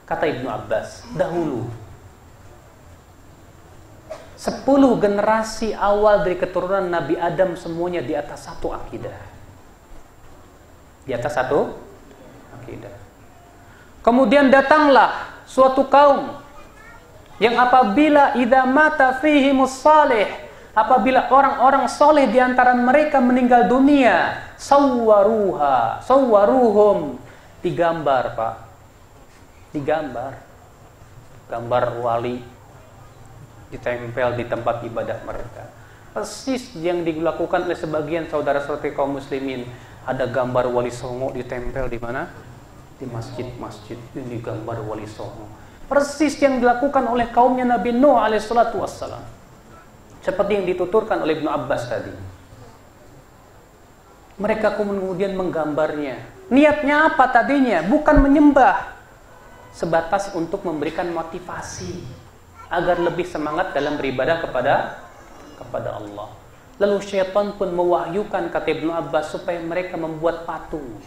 Kata Ibnu Abbas, dahulu 10 generasi awal dari keturunan Nabi Adam semuanya di atas satu akidah. Di atas satu akidah. Kemudian datanglah suatu kaum yang apabila idza mata fihimus salih, apabila orang-orang soleh di antara mereka meninggal dunia, sawwaruhum, digambar, Pak. Digambar. Gambar wali ditempel di tempat ibadah mereka. Persis yang dilakukan oleh sebagian saudara-saudari kaum muslimin. Ada gambar Wali Songo ditempel di mana? Di masjid-masjid. Ini gambar Wali Songo. Persis yang dilakukan oleh kaumnya Nabi Nuh alaihissalatu wassalam. Seperti yang dituturkan oleh Ibnu Abbas tadi. Mereka kemudian menggambarnya. Niatnya apa tadinya? Bukan menyembah. Sebatas untuk memberikan motivasi agar lebih semangat dalam beribadah kepada Allah. Lalu syaitan pun mewahyukan, kata Ibnu Abbas, supaya mereka membuat patung.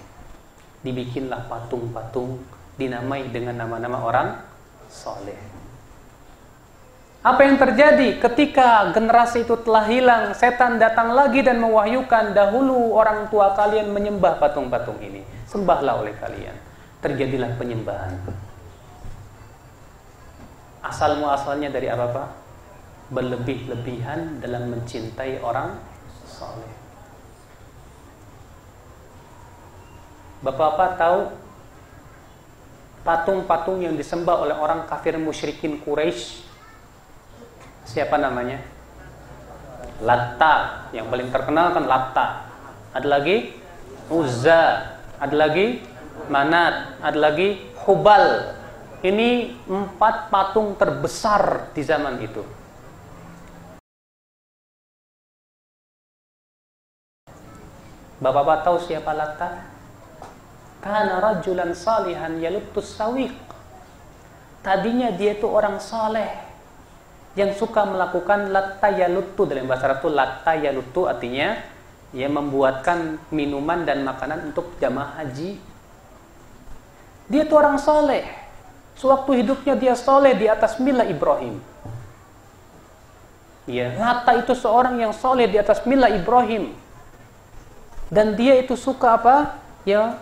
Dibikinlah patung-patung dinamai dengan nama-nama orang soleh. Apa yang terjadi ketika generasi itu telah hilang? Setan datang lagi dan mewahyukan, dahulu orang tua kalian menyembah patung-patung ini, sembahlah oleh kalian. Terjadilah penyembahan. Asal-muasalnya dari apa, Pak? Berlebih-lebihan dalam mencintai orang soleh. Bapak-bapak tahu patung-patung yang disembah oleh orang kafir musyrikin Quraisy siapa namanya? Latta. Yang paling terkenal kan Latta. Ada lagi Uzza, ada lagi Manat, ada lagi Hubal. Ini 4 patung terbesar di zaman itu. Bapak-bapak tahu siapa Latta? Kana rajulan salihan yaluttus sawiq. Tadinya dia itu orang saleh yang suka melakukan latta yaluttu. Dalam bahasa Arab itu latta yaluttu artinya ya membuatkan minuman dan makanan untuk jamaah haji. Dia itu orang saleh. Sewaktu hidupnya dia saleh di atas milah Ibrahim. Ya, Latta itu seorang yang saleh di atas milah Ibrahim. Dan dia itu suka apa? Ya,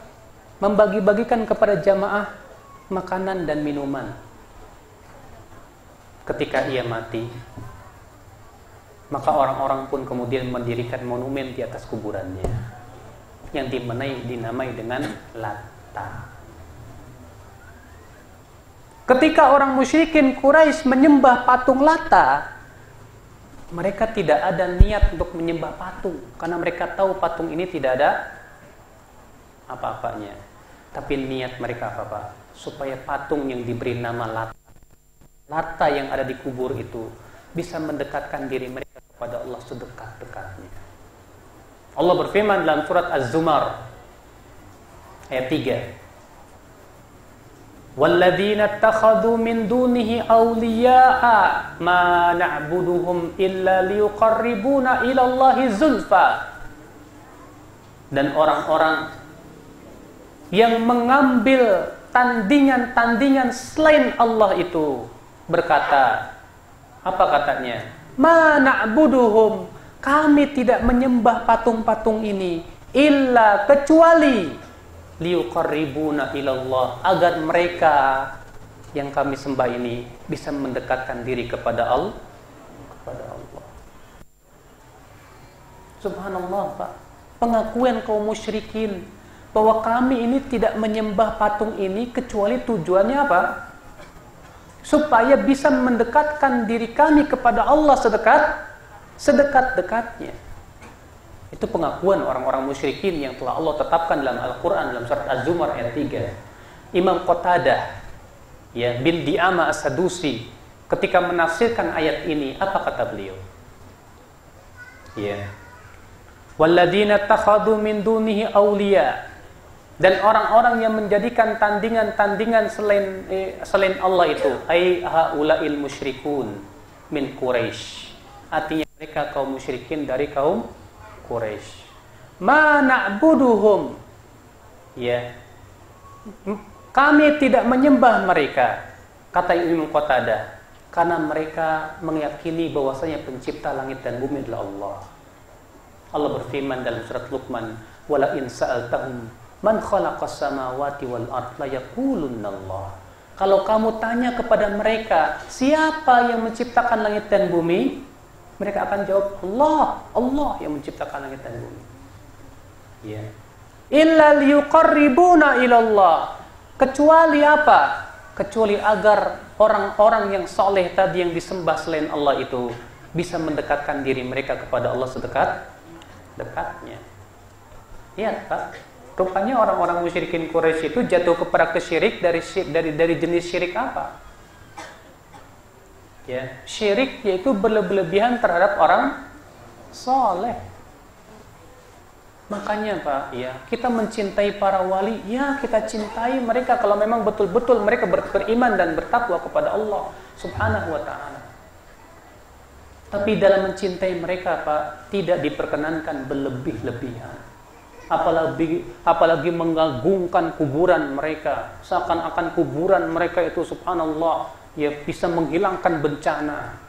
membagi-bagikan kepada jamaah makanan dan minuman. Ketika ia mati, maka orang-orang pun kemudian mendirikan monumen di atas kuburannya yang dinamai dengan Latta. Ketika orang musyrikin Quraisy menyembah patung Latta, mereka tidak ada niat untuk menyembah patung karena mereka tahu patung ini tidak ada apa-apanya. Tapi niat mereka apa, Pak? Supaya patung yang diberi nama Lata yang ada di kubur itu bisa mendekatkan diri mereka kepada Allah sedekat-dekatnya. Allah berfirman dalam surat Az-Zumar ayat 3. Walladzina ittakhadhu min dunihi awliya'a ma na'buduhum illa liyuqarribuna ila Allahi zulfa. Dan orang-orang yang mengambil tandingan-tandingan selain Allah itu berkata, apa katanya? Ma na'buduhum, kami tidak menyembah patung-patung ini illa kecuali liyuqarribuna ilallah, agar mereka yang kami sembah ini bisa mendekatkan diri kepada Allah. Subhanallah, Pak. Pengakuan kaum musyrikin bahwa kami ini tidak menyembah patung ini kecuali tujuannya apa? Supaya bisa mendekatkan diri kami kepada Allah sedekat-dekatnya. Itu pengakuan orang-orang musyrikin yang telah Allah tetapkan dalam Al-Quran dalam surat Az-Zumar ayat 3. Imam Qatadah bin Di'ama As-Sadusi ketika menafsirkan ayat ini, apa kata beliau? Walladzina takhadhu min dunihi awliya, dan orang-orang yang menjadikan tandingan-tandingan selain Allah itu, ai haulail musyrikun min Quraisy, artinya mereka kaum musyrikin dari kaum Quraisy. Ma na'buduhum, kami tidak menyembah mereka, kata Imam Qatadah, karena mereka meyakini bahwasanya pencipta langit dan bumi adalah Allah. Allah berfirman dalam surat Luqman, wala in sa'altahum man khalaqas samawati wal ard la yaqulunallah. Kalau kamu tanya kepada mereka, siapa yang menciptakan langit dan bumi? Mereka akan jawab, Allah yang menciptakan langit dan bumi. Illa liyuqarribuna ilallah, kecuali apa? Kecuali agar orang-orang yang soleh tadi yang disembah selain Allah itu bisa mendekatkan diri mereka kepada Allah sedekat-dekatnya. Pak, rupanya orang-orang musyrikin Quraisy itu jatuh kepada kesyirik dari jenis syirik apa? Syirik yaitu berlebihan terhadap orang soleh. Makanya Pak, kita mencintai para wali, kita cintai mereka kalau memang betul-betul mereka beriman dan bertakwa kepada Allah Subhanahu wa ta'ala. Tapi dalam mencintai mereka, Pak, tidak diperkenankan berlebih-lebihan. Apalagi mengagungkan kuburan mereka, seakan-akan kuburan mereka itu subhanallah bisa menghilangkan bencana.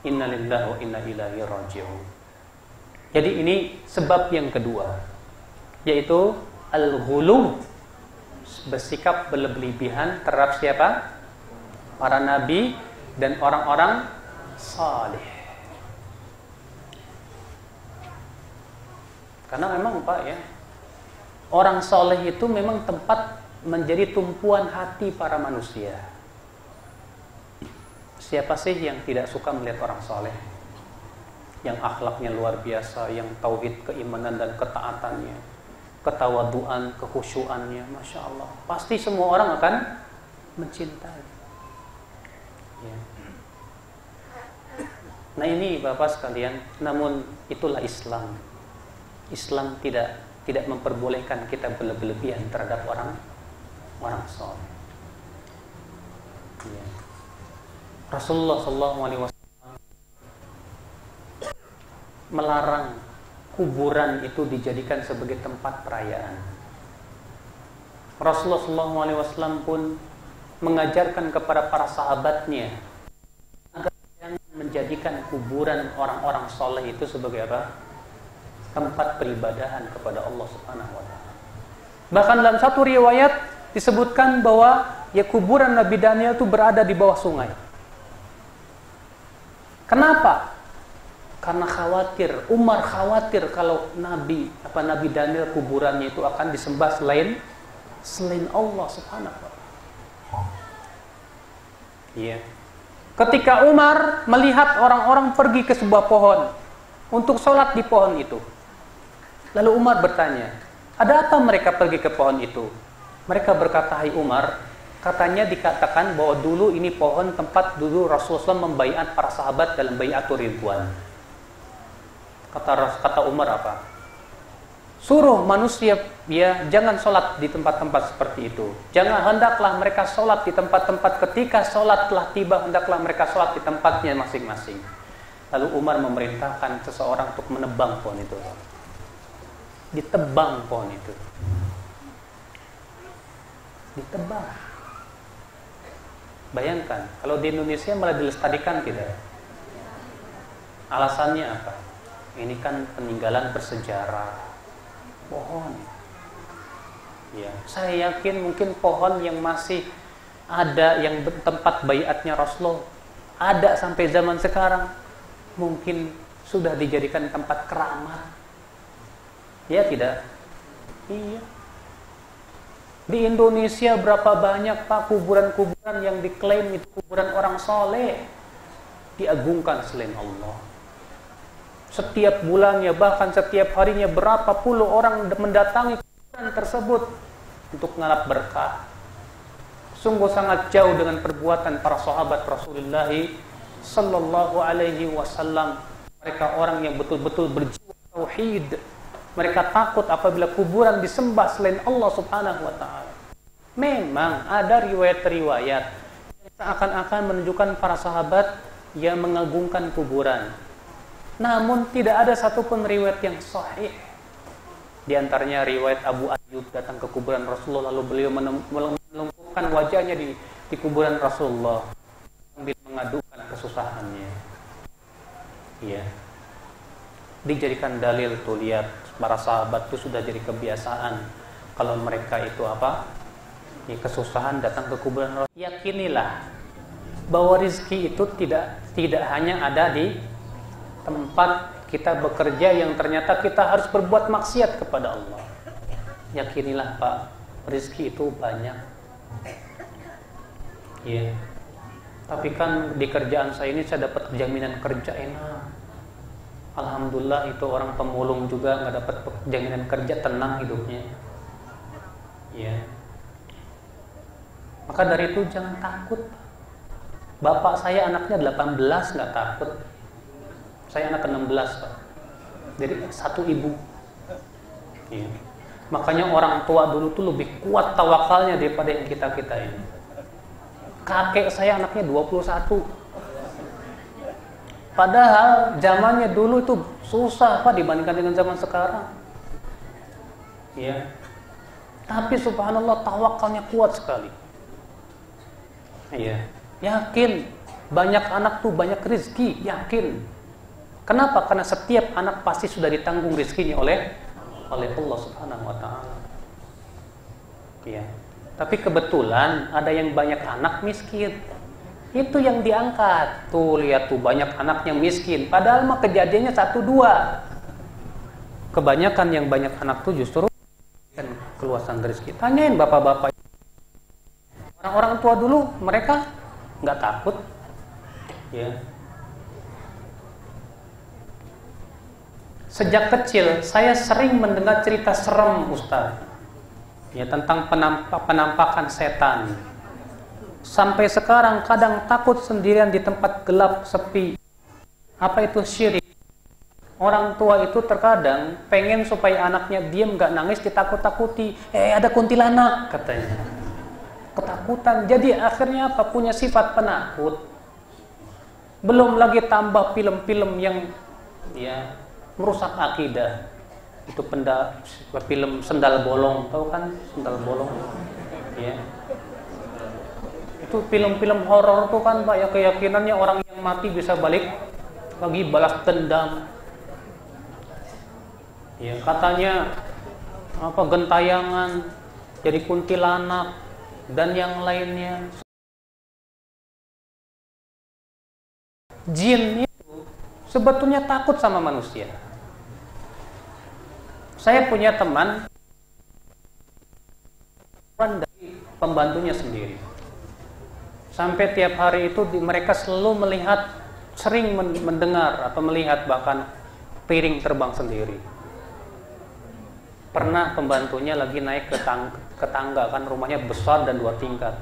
Inna lillahi wa inna ilaihi raji'un. Jadi ini sebab yang kedua, yaitu al-ghulu, bersikap berlebihan terhadap siapa? Para nabi dan orang-orang saleh. Karena memang Pak orang saleh itu memang tempat menjadi tumpuan hati para manusia. Siapa sih yang tidak suka melihat orang saleh? Yang akhlaknya luar biasa, yang tauhid, keimanan dan ketaatannya, ketawaduan, kekhusyuannya, Masya Allah. Pasti semua orang akan mencintai. Nah ini Bapak sekalian, namun itulah Islam. Islam tidak memperbolehkan kita berlebihan terhadap orang saleh. Rasulullah SAW melarang kuburan itu dijadikan sebagai tempat perayaan. Rasulullah SAW pun mengajarkan kepada para sahabatnya agar jangan menjadikan kuburan orang-orang soleh itu sebagai apa? Tempat peribadahan kepada Allah Subhanahu wa ta'ala. Bahkan dalam satu riwayat disebutkan bahwa kuburan Nabi Daniel itu berada di bawah sungai. Kenapa? Karena Umar khawatir kalau Nabi Daniel kuburannya itu akan disembah selain Allah Subhanahu wa ta'ala. Ketika Umar melihat orang-orang pergi ke sebuah pohon untuk sholat di pohon itu, Lalu Umar bertanya, ada apa mereka pergi ke pohon itu? Mereka berkata, hai Umar, katanya dikatakan bahwa dulu ini pohon tempat dulu Rasulullah SAW membaiat para sahabat dalam baiatur ridwan. Kata Umar apa? Suruh manusia ya jangan sholat di tempat-tempat seperti itu. Jangan, hendaklah mereka sholat di tempat-tempat, ketika sholat telah tiba hendaklah mereka sholat di tempatnya masing-masing. Lalu Umar memerintahkan seseorang untuk menebang pohon itu. Ditebang pohon itu. Ditebang. Bayangkan kalau di Indonesia malah dilestarikan tidak. Alasannya apa? Ini kan peninggalan bersejarah. Pohon. Ya, saya yakin mungkin pohon yang masih ada yang tempat baiatnya Rasulullah ada sampai zaman sekarang, mungkin sudah dijadikan tempat keramat. Ya tidak? Iya. Di Indonesia berapa banyak Pak kuburan-kuburan yang diklaim itu kuburan orang soleh, diagungkan selain Allah. Setiap bulannya, bahkan setiap harinya berapa puluh orang mendatangi kuburan tersebut untuk ngalap berkah. Sungguh sangat jauh dengan perbuatan para sahabat Rasulullah sallallahu alaihi wasallam. Mereka orang yang betul-betul berjiwa tauhid. Mereka takut apabila kuburan disembah selain Allah Subhanahu wa taala. Memang ada riwayat-riwayat yang seakan-akan menunjukkan para sahabat yang mengagungkan kuburan. Namun tidak ada satupun riwayat yang sahih. Di antaranya riwayat Abu Ayyub datang ke kuburan Rasulullah, lalu beliau melumpuhkan wajahnya di kuburan Rasulullah sambil mengadukan kesusahannya. Iya. Dijadikan dalil tuh, lihat para sahabat itu sudah jadi kebiasaan kalau mereka itu apa? Ya, kesusahan datang ke kuburan Rasulullah. Yakinilah bahwa rezeki itu tidak hanya ada di tempat kita bekerja yang ternyata kita harus berbuat maksiat kepada Allah. Yakinilah Pak, rezeki itu banyak. Ya. Tapi kan di kerjaan saya ini saya dapat jaminan kerja enak. Alhamdulillah, itu orang pemulung juga nggak dapat jaminan kerja, tenang hidupnya. Ya. Maka dari itu jangan takut. Bapak saya anaknya 18 nggak takut. Saya anak ke-16 Pak. Jadi satu ibu. Ya. Makanya orang tua dulu tuh lebih kuat tawakalnya daripada yang kita ini. Kakek saya anaknya 21. Padahal zamannya dulu itu susah Pak dibandingkan dengan zaman sekarang. Ya. Tapi subhanallah tawakalnya kuat sekali. Iya. Yakin banyak anak tuh banyak rezeki, yakin. Kenapa? Karena setiap anak pasti sudah ditanggung rezekinya oleh Allah Subhanahu wa taala. Iya. Tapi kebetulan ada yang banyak anak miskin. Itu yang diangkat. Tuh lihat tuh banyak anaknya miskin. Padahal mah kejadiannya 1-2. Kebanyakan yang banyak anak tuh justru kan keluasan rezeki. Tanyain bapak-bapak. Orang-orang tua dulu mereka nggak takut. Ya. Sejak kecil saya sering mendengar cerita serem Ustaz. Ya, tentang penampakan setan. Sampai sekarang kadang takut sendirian di tempat gelap sepi. Apa itu syirik? Orang tua itu terkadang pengen supaya anaknya diam gak nangis, ditakut-takuti. Ada kuntilanak katanya. Ketakutan. Jadi akhirnya apa? Punya sifat penakut. Belum lagi tambah film-film yang ya merusak akidah. Itu film Sendal Bolong, tahu kan Sendal Bolong? Ya. Itu film-film horor tuh kan Pak, ya keyakinannya orang yang mati bisa balik lagi balas dendam. Ya, katanya apa gentayangan, jadi kuntilanak dan yang lainnya. Jin itu sebetulnya takut sama manusia. Saya punya teman dari pembantunya sendiri. Sampai tiap hari itu mereka selalu melihat, sering mendengar atau melihat bahkan piring terbang sendiri. Pernah pembantunya lagi naik ke tangga, kan rumahnya besar dan 2 tingkat.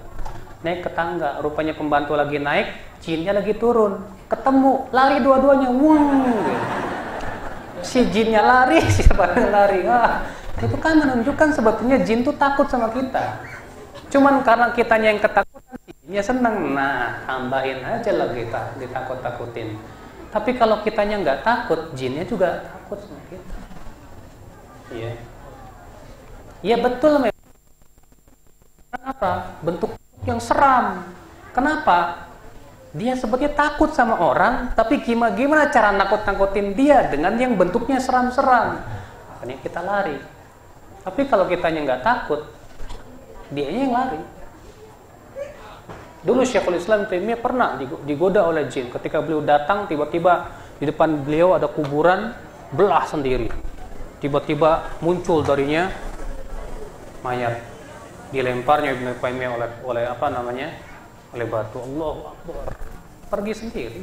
Naik ke tangga, rupanya pembantu lagi naik, jinnya lagi turun. Ketemu, lari dua-duanya. Si jinnya lari, si pembantunya lari. Itu kan menunjukkan sebetulnya jin tuh takut sama kita. Cuman karena kitanya yang ketakutan, jinnya seneng. Nah, tambahin aja lagi ditakut-takutin. Tapi kalau kitanya nggak takut, jinnya juga takut sama kita. Iya. Iya betul memang. Kenapa? Bentuk yang seram. Kenapa? Dia sebetulnya takut sama orang, tapi gimana cara nakut-nakutin dia dengan yang bentuknya seram-seram. Makanya kita lari. Tapi kalau kitanya nggak takut, dianya yang lari. Dulu Syekhul Islam Taimiyah pernah digoda oleh jin. Ketika beliau datang, tiba-tiba di depan beliau ada kuburan belah sendiri. Tiba-tiba muncul darinya mayat, dilemparnya Ibnu Taimiyah oleh oleh batu. Allahu Akbar. Pergi sendiri.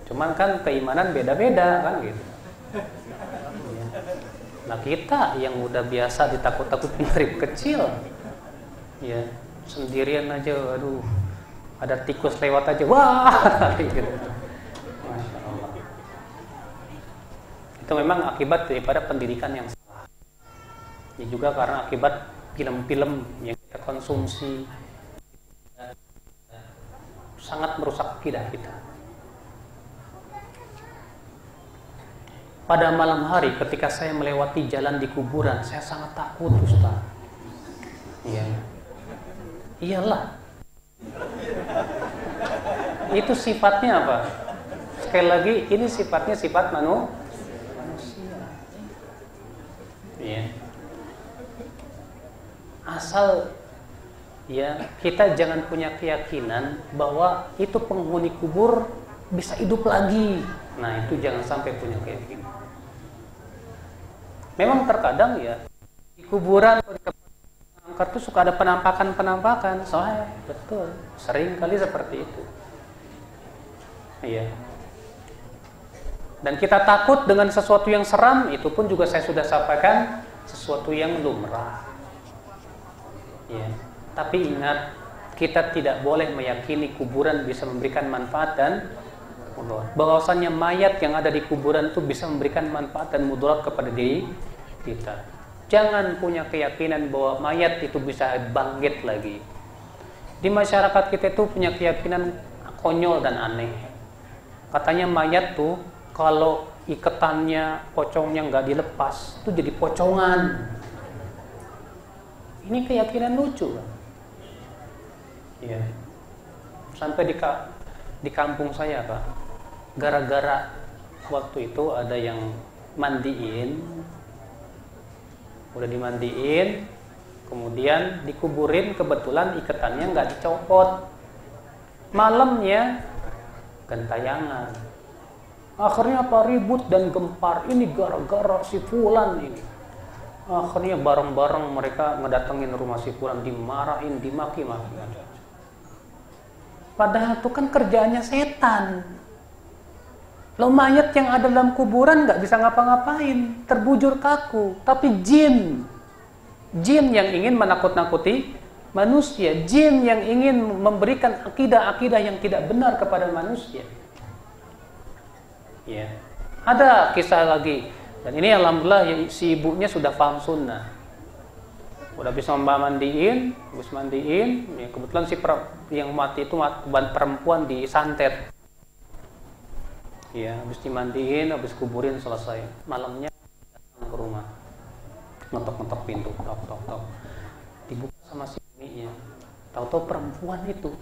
Cuman kan keimanan beda-beda kan gitu. Nah kita yang udah biasa ditakut-takutin dari kecil, ya sendirian aja, aduh ada tikus lewat aja, wah gitu. Masya Allah. Itu memang akibat daripada pendidikan yang salah. Ya juga karena akibat film-film yang kita konsumsi sangat merusak akidah kita. Pada malam hari ketika saya melewati jalan di kuburan, saya sangat takut, Ustaz. Iya. Iyalah. Itu sifatnya apa? Sekali lagi, ini sifatnya sifat manusia. Iya. Asal ya kita jangan punya keyakinan bahwa itu penghuni kubur bisa hidup lagi. Nah, itu jangan sampai punya keyakinan. Memang terkadang ya di kuburan atau di tempat angker itu suka ada penampakan, soalnya betul, sering kali seperti itu. Iya. Dan kita takut dengan sesuatu yang seram, itu pun juga saya sudah sampaikan sesuatu yang lumrah. Iya. Tapi ingat, kita tidak boleh meyakini kuburan bisa memberikan manfaat dan mudarat. Bahwasannya mayat yang ada di kuburan itu bisa memberikan manfaat dan mudarat kepada diri kita. Jangan punya keyakinan bahwa mayat itu bisa bangkit lagi. Di masyarakat kita itu punya keyakinan konyol dan aneh. Katanya mayat tuh kalau iketannya, pocongnya nggak dilepas, itu jadi pocongan. Ini keyakinan lucu kan? Ya. Sampai di kampung saya Pak, gara-gara waktu itu ada yang mandiin, udah dimandiin, kemudian dikuburin, kebetulan iketannya nggak dicopot. Malamnya gentayangan. Akhirnya apa, ribut dan gempar, ini gara-gara si fulan ini. Akhirnya bareng-bareng mereka ngedatengin rumah si fulan, dimarahin, dimaki-maki. Padahal itu kan kerjaannya setan. Lo mayat yang ada dalam kuburan nggak bisa ngapa-ngapain, terbujur kaku. Tapi jin yang ingin menakut-nakuti manusia, jin yang ingin memberikan akidah-akidah yang tidak benar kepada manusia. Ya, ada kisah lagi. Dan ini alhamdulillah si ibunya sudah paham sunnah, udah bisa mandiin, ya kebetulan si yang mati itu perempuan disantet. Ya, habis dimandiin, habis kuburin selesai. Malamnya datang ke rumah, ngetok-ngetok pintu, tok. Dibuka sama si uminya. Tahu-tahu perempuan itu.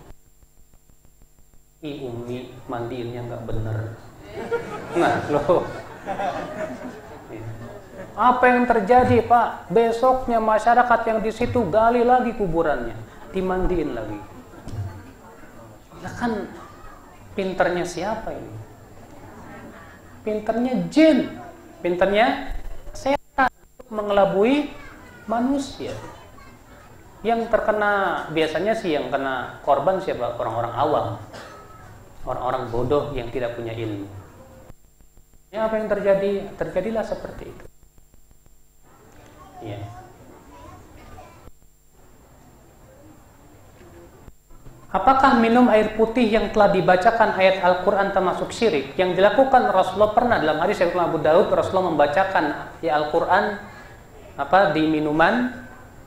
Umi mandiinnya nggak bener. Nah, loh. Apa yang terjadi, Pak? Besoknya masyarakat yang di situ gali lagi kuburannya, dimandiin lagi. Ya kan, pinternya siapa ini? Pinternya jin, pinternya setan untuk mengelabui manusia. Yang terkena biasanya sih yang kena korban siapa? Orang-orang awam, orang-orang bodoh yang tidak punya ilmu. Ya, apa yang terjadi? Terjadilah seperti itu. Ya. Apakah minum air putih yang telah dibacakan ayat Al-Quran termasuk syirik? Yang dilakukan Rasulullah pernah dalam hadis riwayat Abu Daud, Rasulullah membacakan ya Al-Quran di minuman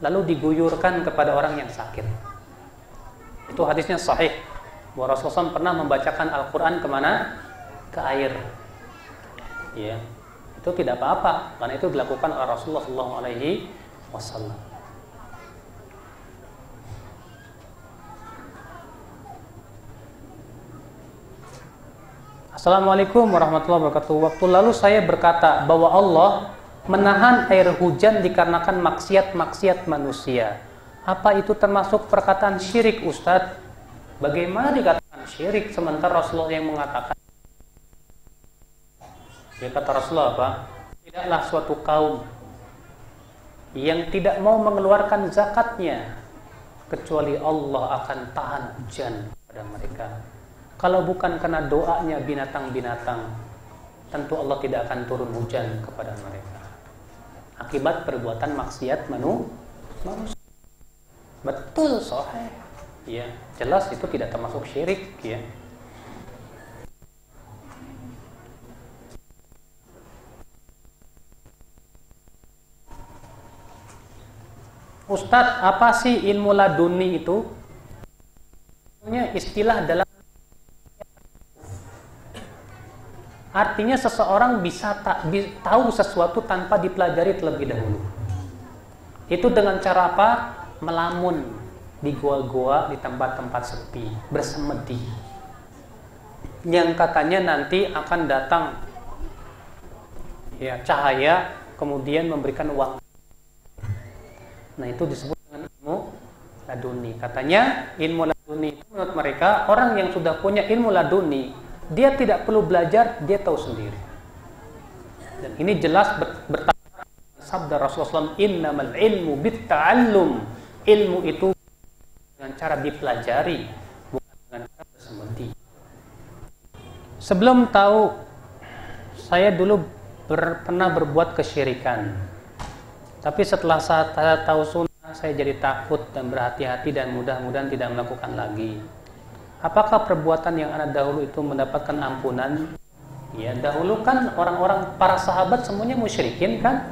lalu diguyurkan kepada orang yang sakit. Itu hadisnya sahih. Bahwa Rasulullah SAW pernah membacakan Al-Quran kemana? Ke air. Ya, itu tidak apa-apa karena itu dilakukan oleh Rasulullah SAW. Assalamualaikum warahmatullahi wabarakatuh. Waktu lalu saya berkata bahwa Allah menahan air hujan dikarenakan maksiat-maksiat manusia. Apa itu termasuk perkataan syirik, Ustadz? Bagaimana dikatakan syirik sementara Rasulullah yang mengatakan? Ya, kata Rasulullah apa? Tidaklah suatu kaum yang tidak mau mengeluarkan zakatnya kecuali Allah akan tahan hujan pada mereka. Kalau bukan karena doanya binatang-binatang, tentu Allah tidak akan turun hujan kepada mereka. Akibat perbuatan maksiat manusia. Betul, sahih. Ya, jelas itu tidak termasuk syirik, ya. Ustadz, apa sih ilmu laduni itu? Istilah dalam artinya seseorang bisa tahu sesuatu tanpa dipelajari terlebih dahulu. Itu dengan cara apa? Melamun di goa-goa, di tempat-tempat sepi, bersemedi. Yang katanya nanti akan datang ya cahaya kemudian memberikan uang. Nah, itu disebut dengan ilmu laduni. Katanya ilmu laduni itu menurut mereka orang yang sudah punya ilmu laduni, dia tidak perlu belajar, dia tahu sendiri. Dan ini jelas bertanya sabda Rasulullah SAW, innamal ilmu bitta'allum. Ilmu itu dengan cara dipelajari, bukan dengan cara bersemedi. Sebelum tahu, saya dulu pernah berbuat kesyirikan. Tapi setelah saya tahu sunnah, saya jadi takut dan berhati-hati dan mudah-mudahan tidak melakukan lagi. Apakah perbuatan yang Anda dahulu itu mendapatkan ampunan? Ya, dahulu kan orang-orang para sahabat semuanya musyrikin kan?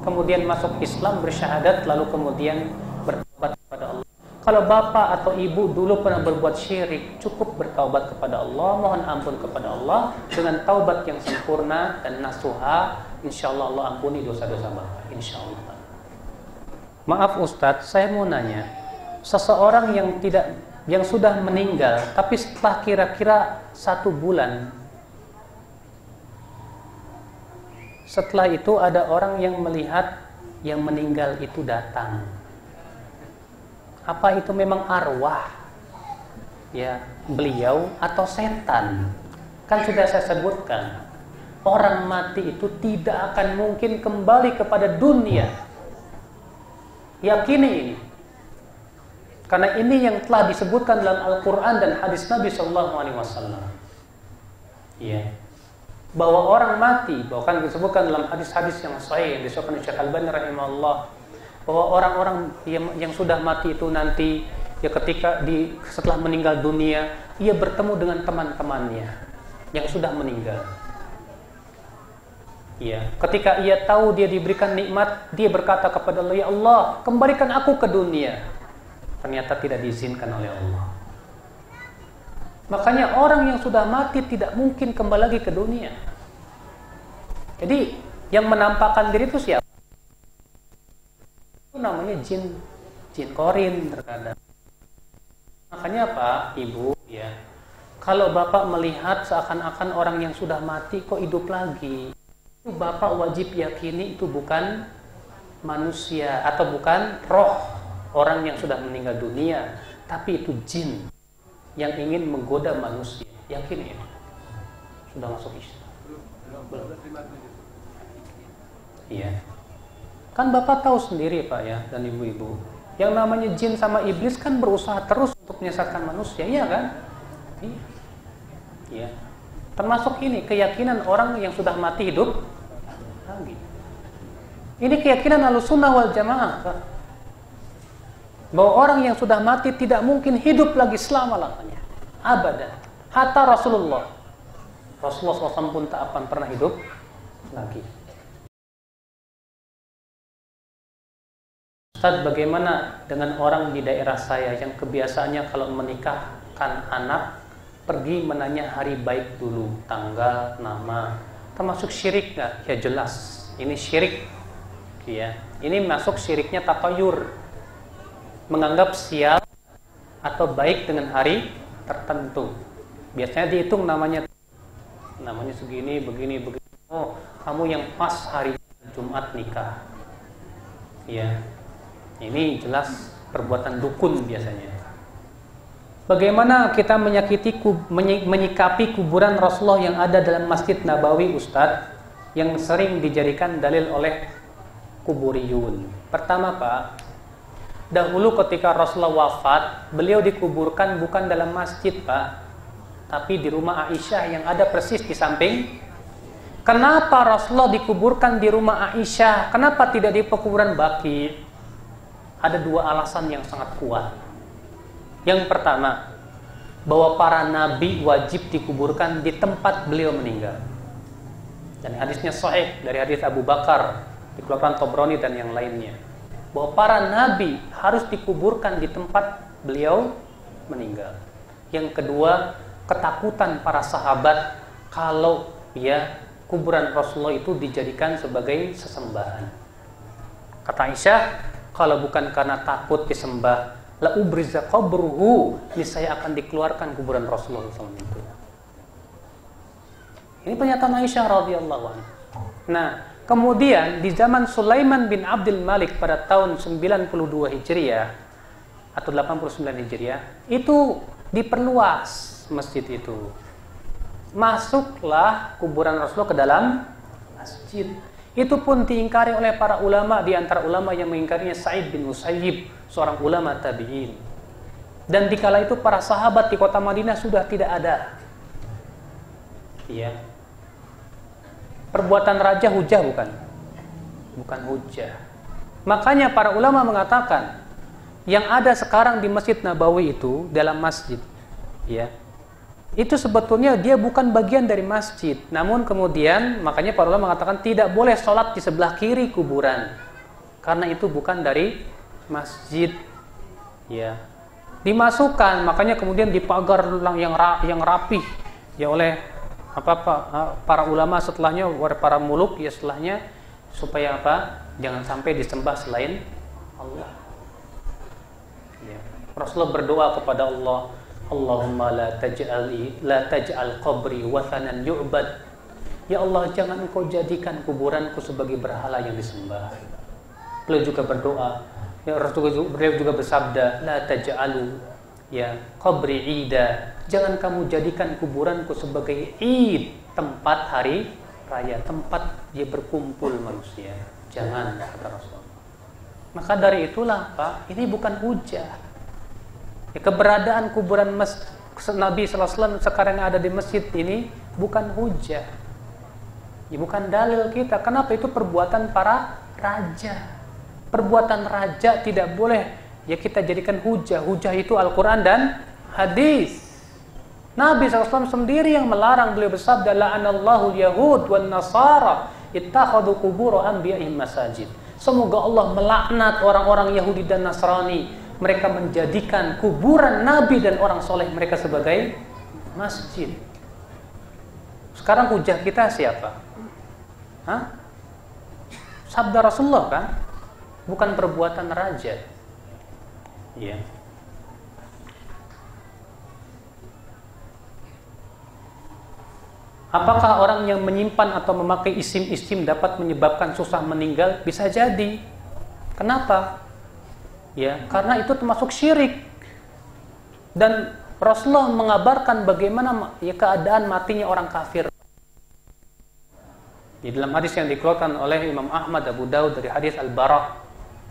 Kemudian masuk Islam, bersyahadat, lalu kemudian bertaubat kepada Allah. Kalau bapak atau ibu dulu pernah berbuat syirik, cukup bertaubat kepada Allah, mohon ampun kepada Allah dengan taubat yang sempurna dan nasuha, insyaallah Allah ampuni dosa-dosa bapak, insyaallah. Maaf Ustadz, saya mau nanya, seseorang yang sudah meninggal, tapi setelah kira-kira 1 bulan, setelah itu ada orang yang melihat yang meninggal itu datang. Apa itu memang arwah ya beliau atau setan? Kan sudah saya sebutkan, orang mati itu tidak akan mungkin kembali kepada dunia. Yakini ini. Karena ini yang telah disebutkan dalam Al-Quran dan hadis Nabi SAW. Ya, bahwa orang mati, bahkan disebutkan dalam hadis-hadis yang sahih yang disebutkan oleh Syekh Al-Albani rahimahullah, bahwa orang-orang yang sudah mati itu nanti ya ketika setelah meninggal dunia, ia bertemu dengan teman-temannya yang sudah meninggal. Ya, ketika ia tahu dia diberikan nikmat, dia berkata kepada Allah, ya Allah, kembalikan aku ke dunia. Ternyata tidak diizinkan oleh Allah. Makanya orang yang sudah mati tidak mungkin kembali lagi ke dunia. Jadi yang menampakkan diri itu siapa? Itu namanya jin korin terkadang. Makanya Pak, Ibu, ya, kalau Bapak melihat seakan-akan orang yang sudah mati kok hidup lagi, itu Bapak wajib yakini itu bukan manusia atau bukan roh orang yang sudah meninggal dunia, tapi itu jin yang ingin menggoda manusia. Yakin ya? Sudah masuk Islam? Belum. Iya. Kan Bapak tahu sendiri Pak ya, dan Ibu-ibu, yang namanya jin sama iblis kan berusaha terus untuk menyesatkan manusia, iya kan? Iya. Iya. Termasuk ini keyakinan orang yang sudah mati hidup lagi. Ini keyakinan Ahlussunnah wal Jamaah, Pak. Bahwa orang yang sudah mati tidak mungkin hidup lagi selama-lamanya. Abadan. Hatta Rasulullah SAW pun tak akan pernah hidup lagi. Ustaz, bagaimana dengan orang di daerah saya yang kebiasaannya kalau menikahkan anak pergi menanya hari baik dulu, tanggal, nama, termasuk syirik nggak? Ya jelas, ini syirik. Ya, ini masuk syiriknya tatayur, menganggap sial atau baik dengan hari tertentu. Biasanya dihitung namanya segini, begini. Oh, kamu yang pas hari Jumat nikah. Ya, ini jelas perbuatan dukun biasanya. Bagaimana kita menyikapi kuburan Rasulullah yang ada dalam Masjid Nabawi, Ustadz, yang sering dijadikan dalil oleh kuburiyun? Pertama, Pak, dahulu ketika Rasulullah wafat, beliau dikuburkan bukan dalam masjid, Pak, tapi di rumah Aisyah yang ada persis di samping. Kenapa Rasulullah dikuburkan di rumah Aisyah? Kenapa tidak di pekuburan Baqi? Ada dua alasan yang sangat kuat. Yang pertama, bahwa para nabi wajib dikuburkan di tempat beliau meninggal. Dan hadisnya sahih dari hadis Abu Bakar, dikeluarkan Tabrani dan yang lainnya, bahwa para nabi harus dikuburkan di tempat beliau meninggal. Yang kedua, ketakutan para sahabat kalau kuburan Rasulullah itu dijadikan sebagai sesembahan. Kata Aisyah, kalau bukan karena takut disembah, la ubriza qabruhu, ini saya akan dikeluarkan kuburan Rasulullah SAW itu. Ini pernyataan Aisyah radhiyallahu anha. Nah, kemudian di zaman Sulaiman bin Abdul Malik pada tahun 92 Hijriah atau 89 Hijriah, itu diperluas masjid itu. Masuklah kuburan Rasulullah ke dalam masjid. Itu pun diingkari oleh para ulama. Di antara ulama yang mengingkarinya Sa'id bin Musayyib, seorang ulama tabi'in. Dan dikala itu para sahabat di kota Madinah sudah tidak ada. Ya. Perbuatan raja hujah bukan? Bukan hujah. Makanya para ulama mengatakan yang ada sekarang di Masjid Nabawi itu dalam masjid, ya, itu sebetulnya dia bukan bagian dari masjid. Namun kemudian makanya para ulama mengatakan tidak boleh sholat di sebelah kiri kuburan, karena itu bukan dari masjid. Ya, dimasukkan, makanya kemudian dipagar yang rapih ya oleh para ulama setelahnya, para muluk ya setelahnya, supaya jangan sampai disembah selain Allah. Ya. Rasulullah berdoa kepada Allah, Allahumma la taj'al qabri wathanan yu'bad. Ya Allah, jangan engkau jadikan kuburanku sebagai berhala yang disembah. Beliau juga berdoa, beliau juga bersabda, la taj'alu qabri ida. Jangan kamu jadikan kuburanku sebagai id, tempat hari raya, tempat dia berkumpul manusia. Jangan, kata Rasulullah. Maka dari itulah, Pak, ini bukan hujah. Ya, keberadaan kuburan Nabi SAW sekarang yang ada di masjid ini bukan hujah, ya, bukan dalil kita. Kenapa? Itu perbuatan para raja. Perbuatan raja tidak boleh ya kita jadikan hujah. Hujah itu Al-Quran dan hadis. Nabi SAW sendiri yang melarang. Beliau bersabda, la'anallahu al-yahud wan nasara ittakhadhu qubur anbiya'ihim masajid. Semoga Allah melaknat orang-orang Yahudi dan Nasrani, mereka menjadikan kuburan Nabi dan orang soleh mereka sebagai masjid. Sekarang hujah kita siapa? Sabda Rasulullah kan? Bukan perbuatan raja. Ya. Apakah orang yang menyimpan atau memakai isim-isim dapat menyebabkan susah meninggal? Bisa jadi. Kenapa? Ya, karena itu termasuk syirik. Dan Rasulullah mengabarkan bagaimana keadaan matinya orang kafir. Di dalam hadis yang dikeluarkan oleh Imam Ahmad, Abu Daud dari hadis Al-Bara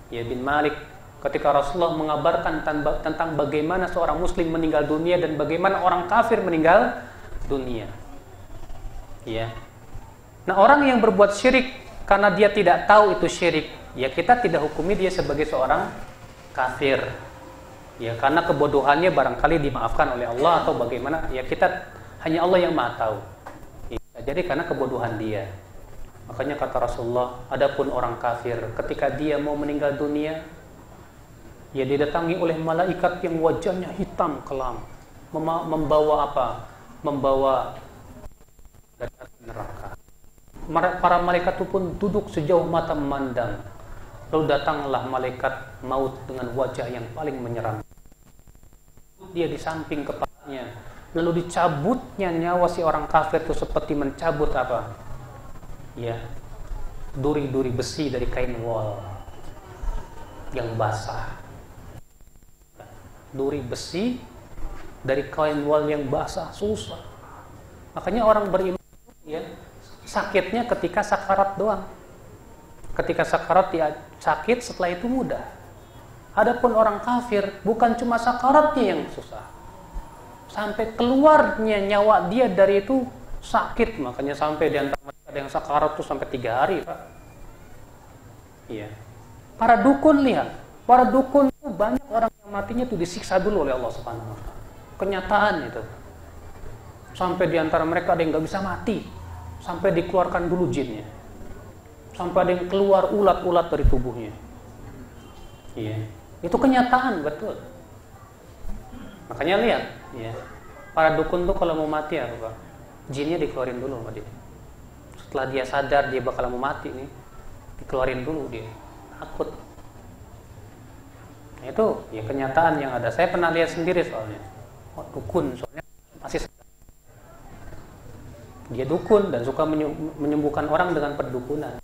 bin Malik, ketika Rasulullah mengabarkan tentang bagaimana seorang muslim meninggal dunia dan bagaimana orang kafir meninggal dunia. Ya. Nah, orang yang berbuat syirik karena dia tidak tahu itu syirik, ya kita tidak hukumi dia sebagai seorang kafir. Ya karena kebodohannya barangkali dimaafkan oleh Allah atau bagaimana, ya kita hanya Allah yang Maha tahu. Ya, jadi karena kebodohan dia. Makanya kata Rasulullah, adapun orang kafir ketika dia mau meninggal dunia, ya didatangi oleh malaikat yang wajahnya hitam kelam, membawa apa? Membawa dari neraka. Para malaikat itu pun duduk sejauh mata memandang. Lalu datanglah malaikat maut dengan wajah yang paling menyeramkan. Dia di samping kepalanya, lalu dicabutnya nyawa si orang kafir itu seperti mencabut apa? Ya, duri-duri besi dari kain wol yang basah. Duri besi dari kain wol yang basah, susah. Makanya orang beriman, ya, sakitnya ketika sakarat doang. Ketika sakarat dia sakit, setelah itu mudah. Adapun orang kafir bukan cuma sakaratnya yang susah, sampai keluarnya nyawa dia dari itu sakit. Makanya sampai di antara mereka ada yang sakarat tuh sampai 3 hari, Pak. Iya. Para dukun lihat, para dukun itu banyak orang yang matinya tuh disiksa dulu oleh Allah Subhanahu wa taala. Kenyataan itu. Sampai di antara mereka ada yang nggak bisa mati, sampai dikeluarkan dulu jinnya. Sampai ada yang keluar ulat-ulat dari tubuhnya. Iya. Itu kenyataan, betul. Makanya lihat, ya. Para dukun tuh kalau mau mati apa? Jinnya dikeluarin dulu sama dia. Setelah dia sadar dia bakal mau mati nih, dikeluarin dulu dia. Takut. Nah, itu ya kenyataan yang ada. Saya pernah lihat sendiri soalnya. Oh, dukun soalnya masih dia dukun dan suka menyembuhkan orang dengan perdukunan.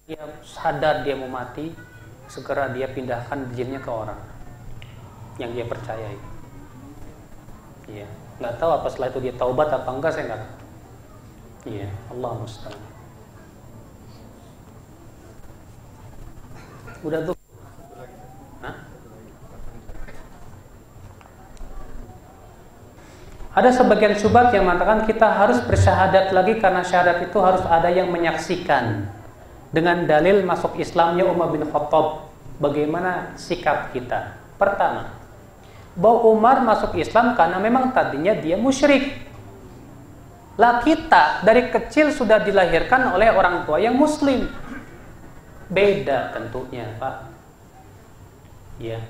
Dia sadar dia mau mati, segera dia pindahkan jinnya ke orang yang dia percayai. Iya, nggak tahu apa setelah itu dia taubat apa enggak, saya nggak tahu. Iya, Allah musta'an. Udah tuh. Hah? Ada sebagian syubhat yang mengatakan kita harus bersyahadat lagi karena syahadat itu harus ada yang menyaksikan. Dengan dalil masuk Islamnya Umar bin Khattab, bagaimana sikap kita? Pertama, bahwa Umar masuk Islam karena memang tadinya dia musyrik. Lah kita dari kecil sudah dilahirkan oleh orang tua yang muslim. Beda tentunya, Pak. Ya.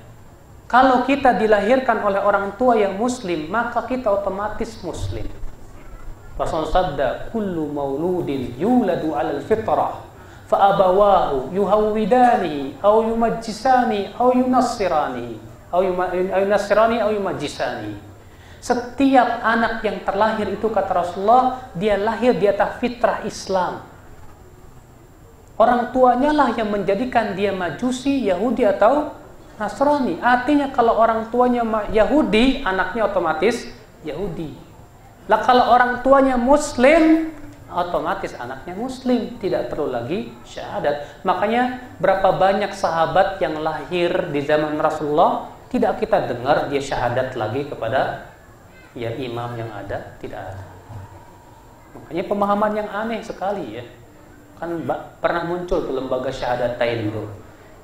Kalau kita dilahirkan oleh orang tua yang muslim, maka kita otomatis muslim. Rasul sabda, kullu mauludin yuladu 'alal fitrah, fa abawahu yuhawwidani aw yumajjisani aw yunassirani aw yumajjisani. Setiap anak yang terlahir itu, kata Rasulullah, dia lahir di atas fitrah Islam. Orang tuanya lah yang menjadikan dia Majusi, Yahudi atau Nasrani. Artinya kalau orang tuanya Yahudi, anaknya otomatis Yahudi. Lah kalau orang tuanya Muslim, otomatis anaknya Muslim, tidak perlu lagi syahadat. Makanya berapa banyak sahabat yang lahir di zaman Rasulullah tidak kita dengar dia syahadat lagi kepada ya imam yang ada, tidak ada. Makanya pemahaman yang aneh sekali ya. Kan pernah muncul tuh lembaga syahadatain tuh.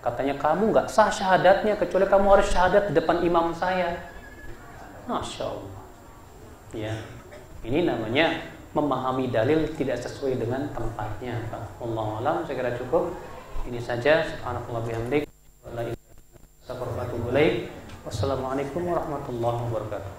Katanya kamu nggak sah syahadatnya kecuali kamu harus syahadat di depan imam saya. Masya Allah. Ya, ini namanya memahami dalil tidak sesuai dengan tempatnya. Wallahu a'lam. Saya kira cukup. Ini saja. Subhanallah bihamdik. Wassalamualaikum warahmatullahi wabarakatuh.